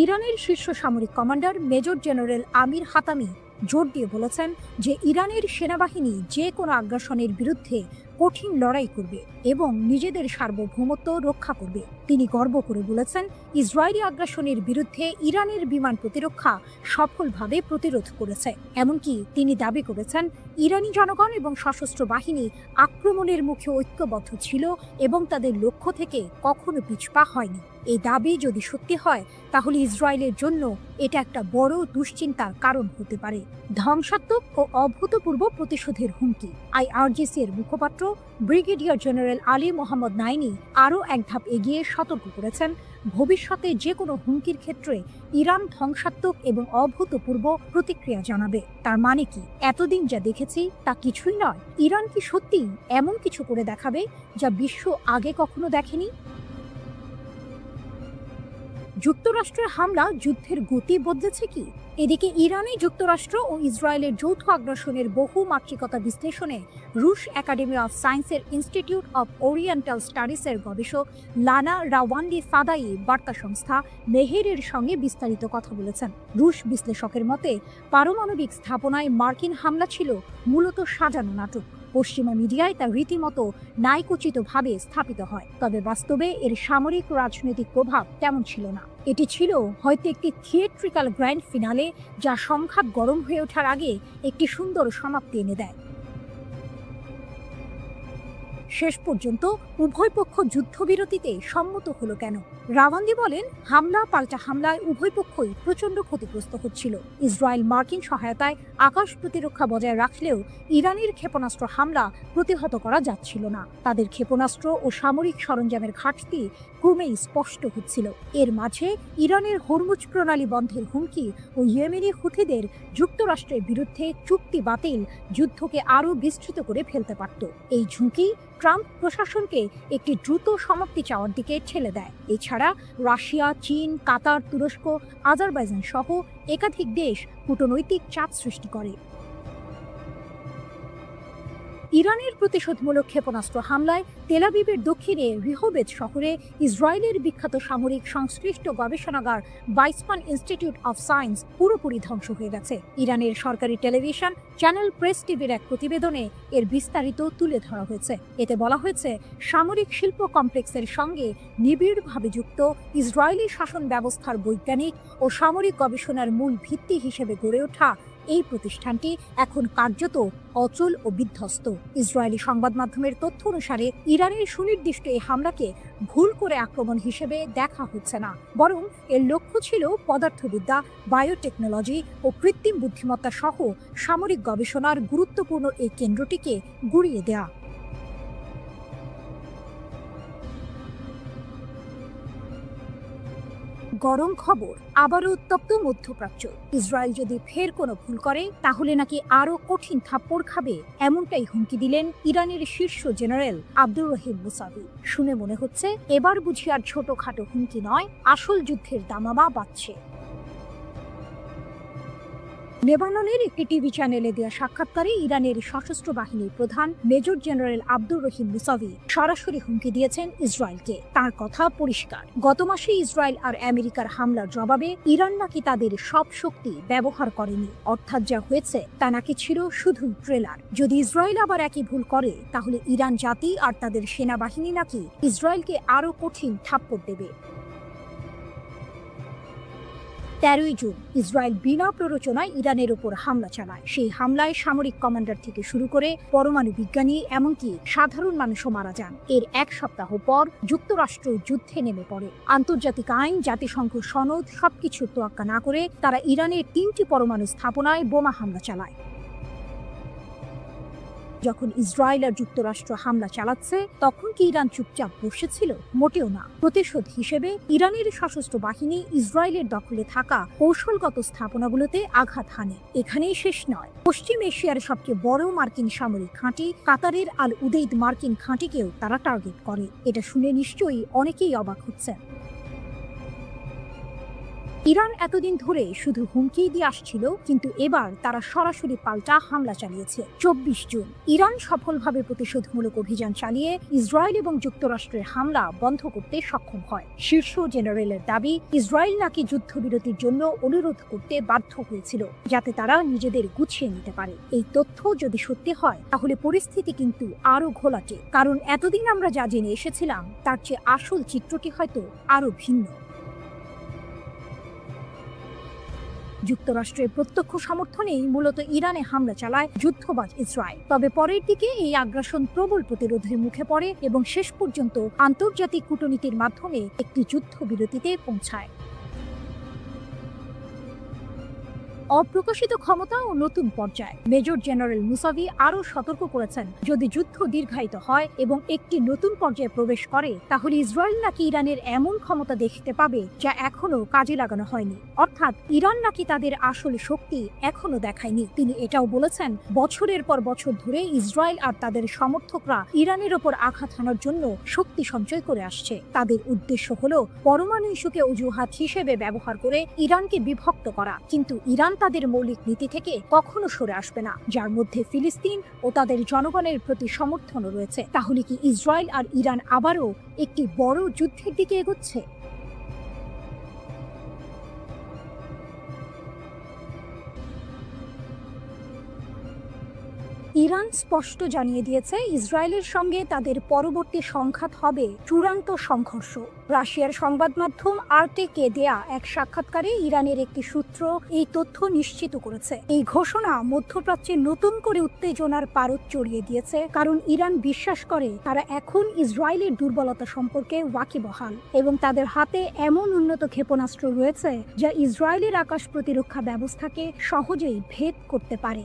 ইরানের শীর্ষ সামরিক কমান্ডার মেজর জেনারেল আমির হাতামি জোর দিয়ে বলেছেন যে ইরানের সেনাবাহিনী যে কোনো আগ্রাসনের বিরুদ্ধে কঠিন লড়াই করবে এবং নিজেদের সার্বভৌমত্ব রক্ষা করবে। তিনি গর্ব করে বলেছেন, ইসরায়েলি আগ্রাসনের বিরুদ্ধে ইরানের বিমান প্রতিরক্ষা সফলভাবে প্রতিরোধ করেছে। এমনকি তিনি দাবি করেছেন, ইরানি জনগণ এবং সশস্ত্র বাহিনী আক্রমণের মুখে ঐক্যবদ্ধ ছিল এবং তাদের লক্ষ্য থেকে কখনো পিছপা হয়নি। এই দাবি যদি সত্যি হয়, তাহলে ইসরায়েলের জন্য এটা একটা বড় দুশ্চিন্তার কারণ হতে পারে। ধ্বংসাত্মক ও অভূতপূর্ব প্রতিশোধের হুমকি। আইআরজিসি এর মুখপাত্র ব্রিগেডিয়ার জেনারেল আলী মোহাম্মদ নাইনি আরও এক ধাপ এগিয়ে সতর্ক করেছেন, ভবিষ্যতে যে কোনো হুমকির ক্ষেত্রে ইরান ধ্বংসাত্মক এবং অভূতপূর্ব প্রতিক্রিয়া জানাবে। তার মানে কি? এতদিন যা দেখেছি তা কিছুই নয়। ইরান কি সত্যি এমন কিছু করে দেখাবে যা বিশ্ব আগে কখনো দেখেনি? যুক্তরাষ্ট্রের হামলা যুদ্ধের গতি বদলেছে কি? এদিকে ইরানে যুক্তরাষ্ট্র ও ইসরায়েলের যৌথ আগ্রাসনের বহুমাত্রিকতা বিশ্লেষণে রুশ একাডেমি অফ সায়েন্সের ইনস্টিটিউট অব ওরিয়েন্টাল স্টাডিজের গবেষক লানা রাওয়ান্ডি ফাদাই বার্তা সংস্থা মেহেরের সঙ্গে বিস্তারিত কথা বলেছেন। রুশ বিশ্লেষকের মতে, পারমাণবিক স্থাপনায় মার্কিন হামলা ছিল মূলত সাজানো নাটক। পশ্চিমা মিডিয়ায় তা রীতিমতো ন্যায়কোচিতভাবে স্থাপিত হয়, তবে বাস্তবে এর সামরিক রাজনৈতিক প্রভাব তেমন ছিল না। এটি ছিল হয়তো একটি থিয়েট্রিক্যাল গ্র্যান্ড ফিনালে, যা সংঘাত গরম হয়ে ওঠার আগে একটি সুন্দর সমাপ্তি এনে দেয়। শেষ পর্যন্ত উভয় পক্ষ যুদ্ধবিরতিতে সম্মত হলো কেন? রাওয়ান্দি বলেন, হামলা পাল্টা হামলায় উভয় পক্ষই প্রচণ্ড ক্ষতিগ্রস্ত হচ্ছিল। ইসরায়েল মার্কিন সহায়তায় আকাশ প্রতিরক্ষা বজায় রাখলেও ইরানের ক্ষেপণাস্ত্র হামলা প্রতিহত করা যাচ্ছিল না। তাদের ক্ষেপণাস্ত্র ও সামরিক সরঞ্জামের ঘাটতি ক্রমেই স্পষ্ট হচ্ছিল। এর মাঝে ইরানের হরমুজ প্রণালী বন্ধের হুমকি ও ইয়েমেনি হুথিদের যুক্তরাষ্ট্রের বিরুদ্ধে চুক্তি বাতিল যুদ্ধকে আরও বিস্তৃত করে ফেলতে পারত। এই ঝুঁকি ট্রাম্প প্রশাসনকে একটি দ্রুত সমাপ্তি চাওয়ার দিকে ঠেলে দেয়। এছাড়া রাশিয়া, চীন, কাতার, তুরস্ক, আজারবাইজান সহ একাধিক দেশ কূটনৈতিক চাপ সৃষ্টি করে। ইরানের প্রতিশোধমূলক ক্ষেপণাস্ত্র হামলায় তেল আবিবের দক্ষিণে রিহোবেদ শহরে ইসরায়েলের বিখ্যাত সামরিক সংশ্লিষ্ট গবেষণাগার বাইসমান ইনস্টিটিউট অফ সায়েন্স পুরোপুরি ধ্বংস হয়ে গেছে। ইরানের সরকারি টেলিভিশন চ্যানেল প্রেস টিভির এক প্রতিবেদনে এর বিস্তারিত তুলে ধরা হয়েছে। এতে বলা হয়েছে, সামরিক শিল্প কমপ্লেক্সের সঙ্গে নিবিড়ভাবে যুক্ত ইসরায়েলি শাসন ব্যবস্থার বৈজ্ঞানিক ও সামরিক গবেষণার মূল ভিত্তি হিসেবে গড়ে ওঠা এই প্রতিষ্ঠানটি এখন কার্যত অচল ও বিধ্বস্ত। ইসরায়েলি সংবাদ মাধ্যমের তথ্য অনুসারে ইরানের সুনির্দিষ্ট এই হামলাকে ভুল করে আক্রমণ হিসেবে দেখা হচ্ছে না, বরং এর লক্ষ্য ছিল পদার্থবিদ্যা, বায়োটেকনোলজি ও কৃত্রিম বুদ্ধিমত্তা সহ সামরিক গবেষণার গুরুত্বপূর্ণ এই কেন্দ্রটিকে গুঁড়িয়ে দেয়া। গরম খবর, আবারও উত্তপ্ত মধ্যপ্রাচ্য। ইসরায়েল যদি ফের কোনো ভুল করে, তাহলে নাকি আরও কঠিন থাপ্পড় খাবে, এমনটাই হুমকি দিলেন ইরানের শীর্ষ জেনারেল আব্দুর রহিম মুসাভি। শুনে মনে হচ্ছে এবার বুঝি আর ছোটখাটো হুমকি নয়, আসল যুদ্ধের দামামা বাজছে। লেবাননের একটি টিভি চ্যানেলে দেওয়া সাক্ষাৎকারে ইরানের সশস্ত্র বাহিনীর প্রধান major general Abdur Rahim Musavi সরাসরি হুমকি দিয়েছেন ইসরায়েলকে। তার কথা পরিষ্কার, গত মাসে ইসরায়েল আর আমেরিকার হামলার জবাবে ইরান নাকি তাদের সব শক্তি ব্যবহার করেনি, অর্থাৎ যা হয়েছে তা নাকি ছিল শুধু ট্রেলার। যদি ইসরায়েল আবার একই ভুল করে, তাহলে ইরান জাতি আর তাদের সেনাবাহিনী নাকি ইসরায়েলকে আরও কঠিন থাপ্পড় দেবে। 13 জুন ইসরায়েল বিনা প্ররোচনায় ইরানের উপর হামলা চালায়। সেই হামলায় সামরিক কমান্ডার থেকে শুরু করে পরমাণু বিজ্ঞানী, এমনকি সাধারণ মানুষও মারা যান। এর এক সপ্তাহ পর যুক্তরাষ্ট্র যুদ্ধে নেমে পড়ে। আন্তর্জাতিক আইন, জাতিসংঘ সনদ সবকিছু তোয়াক্কা না করে তারা ইরানের 3টি পরমাণু স্থাপনায় বোমা হামলা চালায়। যখন ইসরায়েল আর যুক্তরাষ্ট্র হামলা চালাচ্ছে, তখন কি ইরান চুপচাপ বসেছিল? মোটেও না। প্রতিশোধ হিসেবে ইরানের সশস্ত্র বাহিনী ইসরায়েলের দখলে থাকা কৌশলগত স্থাপনাগুলোতে আঘাত হানে। এখানেই শেষ নয়, পশ্চিম এশিয়ার সবচেয়ে বড় মার্কিন সামরিক ঘাঁটি কাতারের আল উদেইদ মার্কিন ঘাঁটিকেও তারা টার্গেট করে। এটা শুনে নিশ্চয়ই অনেকেই অবাক হচ্ছেন। ইরান এতদিন ধরে শুধু হুমকি দিয়ে আসছিল, কিন্তু এবার তারা সরাসরি পাল্টা হামলা চালিয়েছে। 24 জুন ইরান সফলভাবে প্রতিশোধমূলক অভিযান চালিয়ে ইসরায়েল এবং যুক্তরাষ্ট্রের হামলা বন্ধ করতে সক্ষম হয়। শীর্ষ জেনারেলের দাবি, ইসরায়েল নাকি যুদ্ধবিরতির জন্য অনুরোধ করতে বাধ্য হয়েছিল, যাতে তারা নিজেদের গুছিয়ে নিতে পারে। এই তথ্য যদি সত্যি হয়, তাহলে পরিস্থিতি কিন্তু আরো ঘোলাটে, কারণ এতদিন আমরা যা জেনে এসেছিলাম তার চেয়ে আসল চিত্রটি হয়তো আরো ভিন্ন। যুক্তরাষ্ট্রের প্রত্যক্ষ সমর্থনেই মূলত ইরানে হামলা চালায় যুদ্ধবাজ ইসরায়েল। তবে পরের দিকে এই আগ্রাসন প্রবল প্রতিরোধের মুখে পড়ে এবং শেষ পর্যন্ত আন্তর্জাতিক কূটনীতির মাধ্যমে একটি যুদ্ধবিরতিতে পৌঁছায়। অপ্রকাশিত ক্ষমতা ও নতুন পর্যায়। মেজর জেনারেল মুসাভি আরও সতর্ক করেছেন, যদি যুদ্ধ দীর্ঘায়িত হয় এবং একটি নতুন পর্যায়ে প্রবেশ করে, তাহলে ইসরায়েল নাকি ইরানের এমন ক্ষমতা দেখতে পাবে যা এখনো কাজে লাগানো হয়নি। অর্থাৎ ইরান নাকি তাদের আসল শক্তি এখনো দেখায়নি। তিনি এটাও বলেছেন, বছরের পর বছর ধরে ইসরায়েল আর তাদের সমর্থকরা ইরানের ওপর আঘাত হানার জন্য শক্তি সঞ্চয় করে আসছে। তাদের উদ্দেশ্য হলো পরমাণু ইস্যুকে অজুহাত হিসেবে ব্যবহার করে ইরানকে বিভক্ত করা, কিন্তু ইরান তাদের মৌলিক নীতি থেকে কখনো সরে আসবে না, যার মধ্যে ফিলিস্তিন ও তাদের জনগণের প্রতি সমর্থনও রয়েছে। তাহলে কি ইসরায়েল আর ইরান আবারও একটি বড় যুদ্ধের দিকে এগোচ্ছে? ইরান স্পষ্ট জানিয়ে দিয়েছে, ইসরায়েলের সঙ্গে তাদের পরবর্তী সংঘাত হবে চূড়ান্ত সংঘর্ষ। রাশিয়ার সংবাদ মাধ্যম আরটিকে দেয়া এক সাক্ষাৎকারে ইরানের একটি সূত্র এই তথ্য নিশ্চিত করেছে। এই ঘোষণা মধ্যপ্রাচ্যে নতুন করে উত্তেজনার পারদ চড়িয়ে দিয়েছে, কারণ ইরান বিশ্বাস করে তারা এখন ইসরায়েলের দুর্বলতা সম্পর্কে ওয়াকিবহাল এবং তাদের হাতে এমন উন্নত ক্ষেপণাস্ত্র রয়েছে যা ইসরায়েলের আকাশ প্রতিরক্ষা ব্যবস্থাকে সহজেই ভেদ করতে পারে।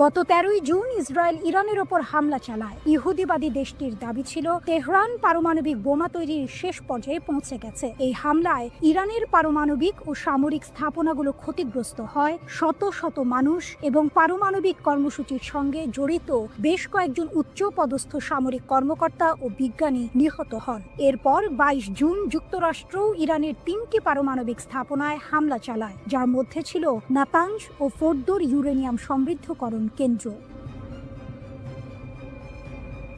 গত 13 জুন ইসরায়েল ইরানের ওপর হামলা চালায়। ইহুদিবাদী দেশটির দাবি ছিল, তেহরান পারমাণবিক বোমা তৈরির শেষ পর্যায়ে পৌঁছে গেছে। এই হামলায় ইরানের পারমাণবিক ও সামরিক স্থাপনাগুলো ক্ষতিগ্রস্ত হয়, শত শত মানুষ এবং পারমাণবিক কর্মসূচির সঙ্গে জড়িত বেশ কয়েকজন উচ্চ পদস্থ সামরিক কর্মকর্তা ও বিজ্ঞানী নিহত হন। এরপর 22 জুন যুক্তরাষ্ট্র ইরানের 3টি পারমাণবিক স্থাপনায় হামলা চালায়, যার মধ্যে ছিল নাতাঞ্জ ও ফোর্দোর ইউরেনিয়াম সমৃদ্ধকরণ কেন্দ্র।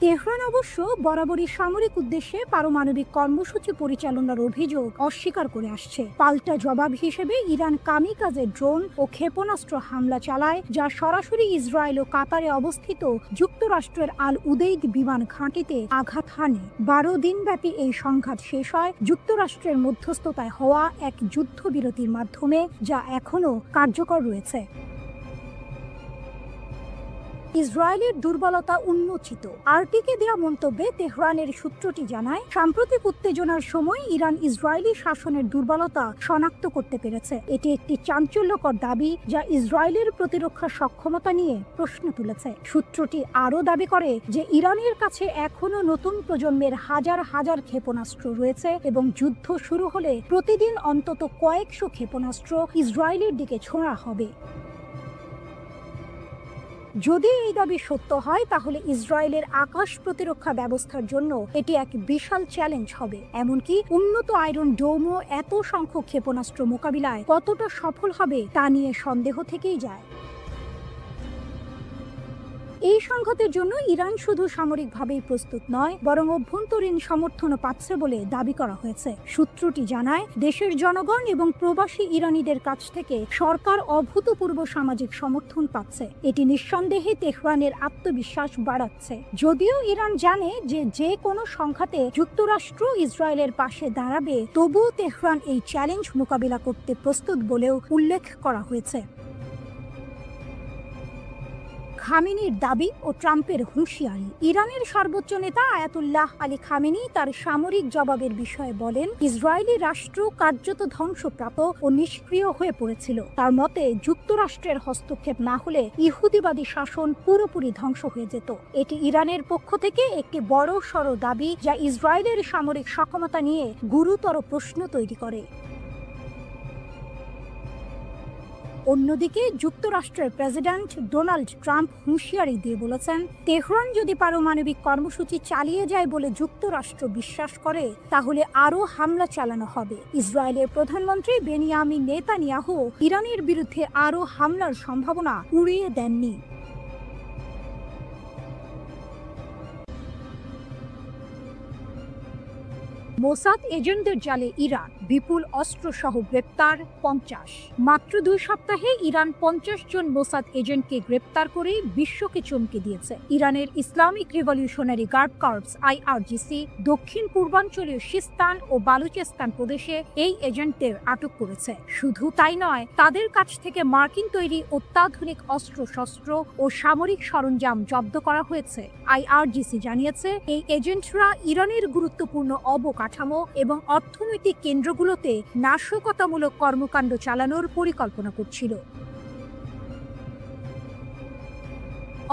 তেহরান অবশ্য বরাবরই সামরিক উদ্দেশ্যে পারমাণবিক কর্মসূচি পরিচালনার অভিযোগ অস্বীকার করে আসছে। পাল্টা জবাব হিসেবে ইরান কামিকাজে ড্রোন ও ক্ষেপণাস্ত্র হামলা চালায়, যা সরাসরি ইসরায়েল ও কাতারে অবস্থিত যুক্তরাষ্ট্রের আল উদেইদ বিমান ঘাঁটিতে আঘাত হানে। 12 দিনব্যাপী এই সংঘাত শেষ হয় যুক্তরাষ্ট্রের মধ্যস্থতায় হওয়া এক যুদ্ধবিরতির মাধ্যমে, যা এখনও কার্যকর রয়েছে। ইসরায়েলের দুর্বলতা উন্মোচিত। আরটিকে দেয়া মন্তব্যে তেহরানের সূত্রটি জানায়, সাম্প্রতিক উত্তেজনার সময় ইরান ইসরায়েলি শাসনের দুর্বলতা শনাক্ত করতে পেরেছে। এটি একটি চাঞ্চল্যকর দাবি যা ইসরায়েলের প্রতিরক্ষা সক্ষমতা নিয়ে প্রশ্ন তুলেছে। সূত্রটি আরও দাবি করে যে ইরানের কাছে এখনও নতুন প্রজন্মের হাজার হাজার ক্ষেপণাস্ত্র রয়েছে এবং যুদ্ধ শুরু হলে প্রতিদিন অন্তত কয়েকশো ক্ষেপণাস্ত্র ইসরায়েলের দিকে ছোঁড়া হবে। যদি এই দাবি সত্য হয়, তাহলে ইসরায়েলের আকাশ প্রতিরক্ষা ব্যবস্থার জন্য এটি এক বিশাল চ্যালেঞ্জ হবে। এমনকি উন্নত আয়রন ডোমও এত সংখ্যক ক্ষেপণাস্ত্র মোকাবিলায় কতটা সফল হবে তা নিয়ে সন্দেহ থেকেই যায়। এই সংঘাতের জন্য ইরান শুধু সামরিকভাবেই প্রস্তুত নয়, বরং অভ্যন্তরীণ সমর্থনও পাচ্ছে বলে দাবি করা হয়েছে। সূত্রটি জানায়, দেশের জনগণ এবং প্রবাসী ইরানিদের কাছ থেকে সরকার অভূতপূর্ব সামাজিক সমর্থন পাচ্ছে। এটি নিঃসন্দেহে তেহরানের আত্মবিশ্বাস বাড়াচ্ছে। যদিও ইরান জানে যে যে কোনো সংঘাতে যুক্তরাষ্ট্র ইসরায়েলের পাশে দাঁড়াবে, তবুও তেহরান এই চ্যালেঞ্জ মোকাবিলা করতে প্রস্তুত বলেও উল্লেখ করা হয়েছে। খামেনির দাবি ও ট্রাম্পের হুঁশিয়ারি। ইরানের সর্বোচ্চ নেতা আয়াতুল্লাহ আলী খামেনি তার সামরিক জবাবের বিষয়ে বলেন, ইসরায়েলি রাষ্ট্র কার্যত ধ্বংসপ্রাপ্ত ও নিষ্ক্রিয় হয়ে পড়েছিল। তার মতে, যুক্তরাষ্ট্রের হস্তক্ষেপ না হলে ইহুদিবাদী শাসন পুরোপুরি ধ্বংস হয়ে যেত। এটি ইরানের পক্ষ থেকে একটি বড় সড় দাবি, যা ইসরায়েলের সামরিক সক্ষমতা নিয়ে গুরুতর প্রশ্ন তৈরি করে। অন্যদিকে যুক্তরাষ্ট্রের প্রেসিডেন্ট ডোনাল্ড ট্রাম্প হুঁশিয়ারি দিয়ে বলেছেন, তেহরান যদি পারমাণবিক কর্মসূচি চালিয়ে যায় বলে যুক্তরাষ্ট্র বিশ্বাস করে তাহলে আরও হামলা চালানো হবে। ইসরায়েলের প্রধানমন্ত্রী বেনিয়ামিন নেতানিয়াহু ইরানের বিরুদ্ধে আরও হামলার সম্ভাবনা উড়িয়ে দেননি। মোসাদ এজেন্টদের জালে ইরান, বিপুল অস্ত্রসহ গ্রেপ্তার 50। মাত্র 2 সপ্তাহে ইরান 50 জন মোসাদ এজেন্টকে গ্রেপ্তার করে বিশ্বকে চমকে দিয়েছে। ইরানের Islamic revolutionary guard corps IRGC দক্ষিণ পূর্বাঞ্চলীয় সিস্তান ও বালুচিস্তান প্রদেশে এই এজেন্টদের আটক করেছে। শুধু তাই নয়, তাদের কাছ থেকে মার্কিন তৈরি অত্যাধুনিক অস্ত্রশস্ত্র ও সামরিক সরঞ্জাম জব্দ করা হয়েছে। IRGC জানিয়েছে, এই এজেন্টরা ইরানের গুরুত্বপূর্ণ অবকাঠামো এবং অর্থনৈতিক কেন্দ্রগুলোতে নাশকতামূলক কর্মকাণ্ড চালানোর পরিকল্পনা করছিল।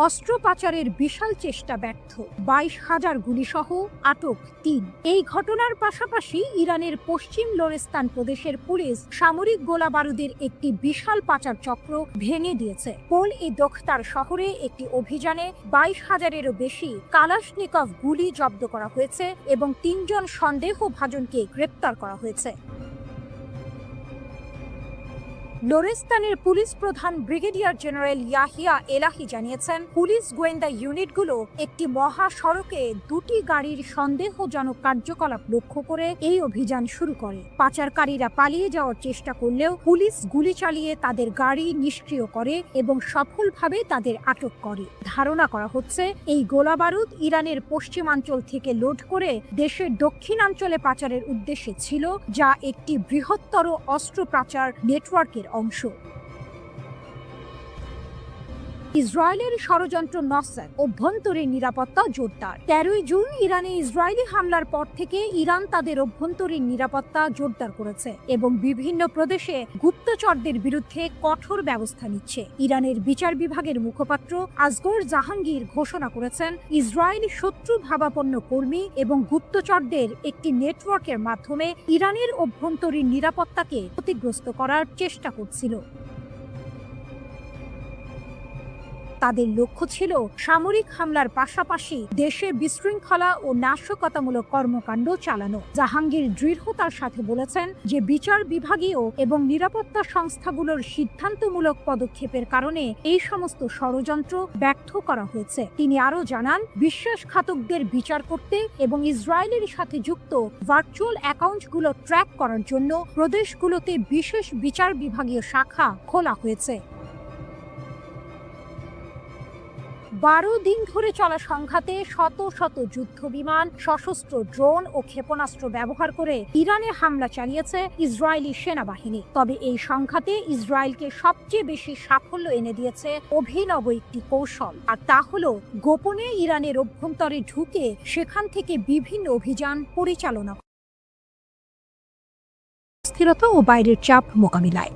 অস্ত্র পাচারের বিশাল চেষ্টা ব্যর্থ, 22,000 গুলিসহ আটক 3। এই ঘটনার পাশাপাশি ইরানের পশ্চিম লোরেস্তান প্রদেশের পুলিশ সামরিক গোলা বারুদের একটি বিশাল পাচার চক্র ভেঙে দিয়েছে। পোল-ই-দোখতার শহরে একটি অভিযানে 22,000-এরও বেশি কালাশনিকভ গুলি জব্দ করা হয়েছে এবং 3 জন সন্দেহভাজনকে গ্রেপ্তার করা হয়েছে। লোরেস্তানের পুলিশ প্রধান ব্রিগেডিয়ার জেনারেল ইয়াহিয়া এলাহি জানিয়েছেন, পুলিশ গোয়েন্দা ইউনিটগুলো একটি মহাসড়কে 2টি গাড়ির সন্দেহজনক কার্যকলাপ লক্ষ্য করে এই অভিযান শুরু করে। পাচারকারীরা পালিয়ে যাওয়ার চেষ্টা করলেও পুলিশ গুলি চালিয়ে তাদের গাড়ি নিষ্ক্রিয় করে এবং সফলভাবে তাদের আটক করে। ধারণা করা হচ্ছে, এই গোলাবারুদ ইরানের পশ্চিমাঞ্চল থেকে লোড করে দেশের দক্ষিণাঞ্চলে পাচারের উদ্দেশ্যে ছিল, যা একটি বৃহত্তর অস্ত্র পাচার নেটওয়ার্কের অংশ। ইসরায়েলের ষড়যন্ত্র নসর, অভ্যন্তরীণ নিরাপত্তা জোরদার। 13 জুন ইরানে ইসরায়েলি হামলার পর থেকে ইরান তাদের অভ্যন্তরীণ নিরাপত্তা জোরদার করেছে এবং বিভিন্ন প্রদেশে গুপ্তচরদের বিরুদ্ধে কঠোর ব্যবস্থা নিচ্ছে। ইরানের বিচার বিভাগের মুখপাত্র আসগর জাহাঙ্গীর ঘোষণা করেছেন, ইসরায়েল শত্রু ভাবাপন্ন কর্মী এবং গুপ্তচরদের একটি নেটওয়ার্কের মাধ্যমে ইরানের অভ্যন্তরীণ নিরাপত্তাকে ক্ষতিগ্রস্ত করার চেষ্টা করছিল। তাদের লক্ষ্য ছিল সামরিক হামলার পাশাপাশি দেশে বিশৃঙ্খলা ও নাশকতামূলক কর্মকাণ্ড চালানো। জাহাঙ্গীর দৃঢ়তার সাথে বলেছেন যে বিচার বিভাগীয় এবং নিরাপত্তা সংস্থাগুলোর সিদ্ধান্তমূলক পদক্ষেপের কারণে এই সমস্ত ষড়যন্ত্র ব্যর্থ করা হয়েছে। তিনি আরও জানান, বিশ্বাসঘাতকদের বিচার করতে এবং ইসরায়েলের সাথে যুক্ত ভার্চুয়াল অ্যাকাউন্টগুলো ট্র্যাক করার জন্য প্রদেশগুলোতে বিশেষ বিচার বিভাগীয় শাখা খোলা হয়েছে। 12 দিন ধরে চলা সংঘাতে শত শত যুদ্ধ বিমান, সশস্ত্র ড্রোন ও ক্ষেপণাস্ত্র ব্যবহার করে ইরানে হামলা চালিয়েছে ইসরায়েলি সেনাবাহিনী। তবে এই সংঘাতে ইসরায়েলকে সবচেয়ে বেশি সাফল্য এনে দিয়েছে অভিনব একটি কৌশল, আর তা হলো গোপনে ইরানের অভ্যন্তরে ঢুকে সেখান থেকে বিভিন্ন অভিযান পরিচালনা, স্থিরতা ও বাইরের চাপ মোকাবিলায়।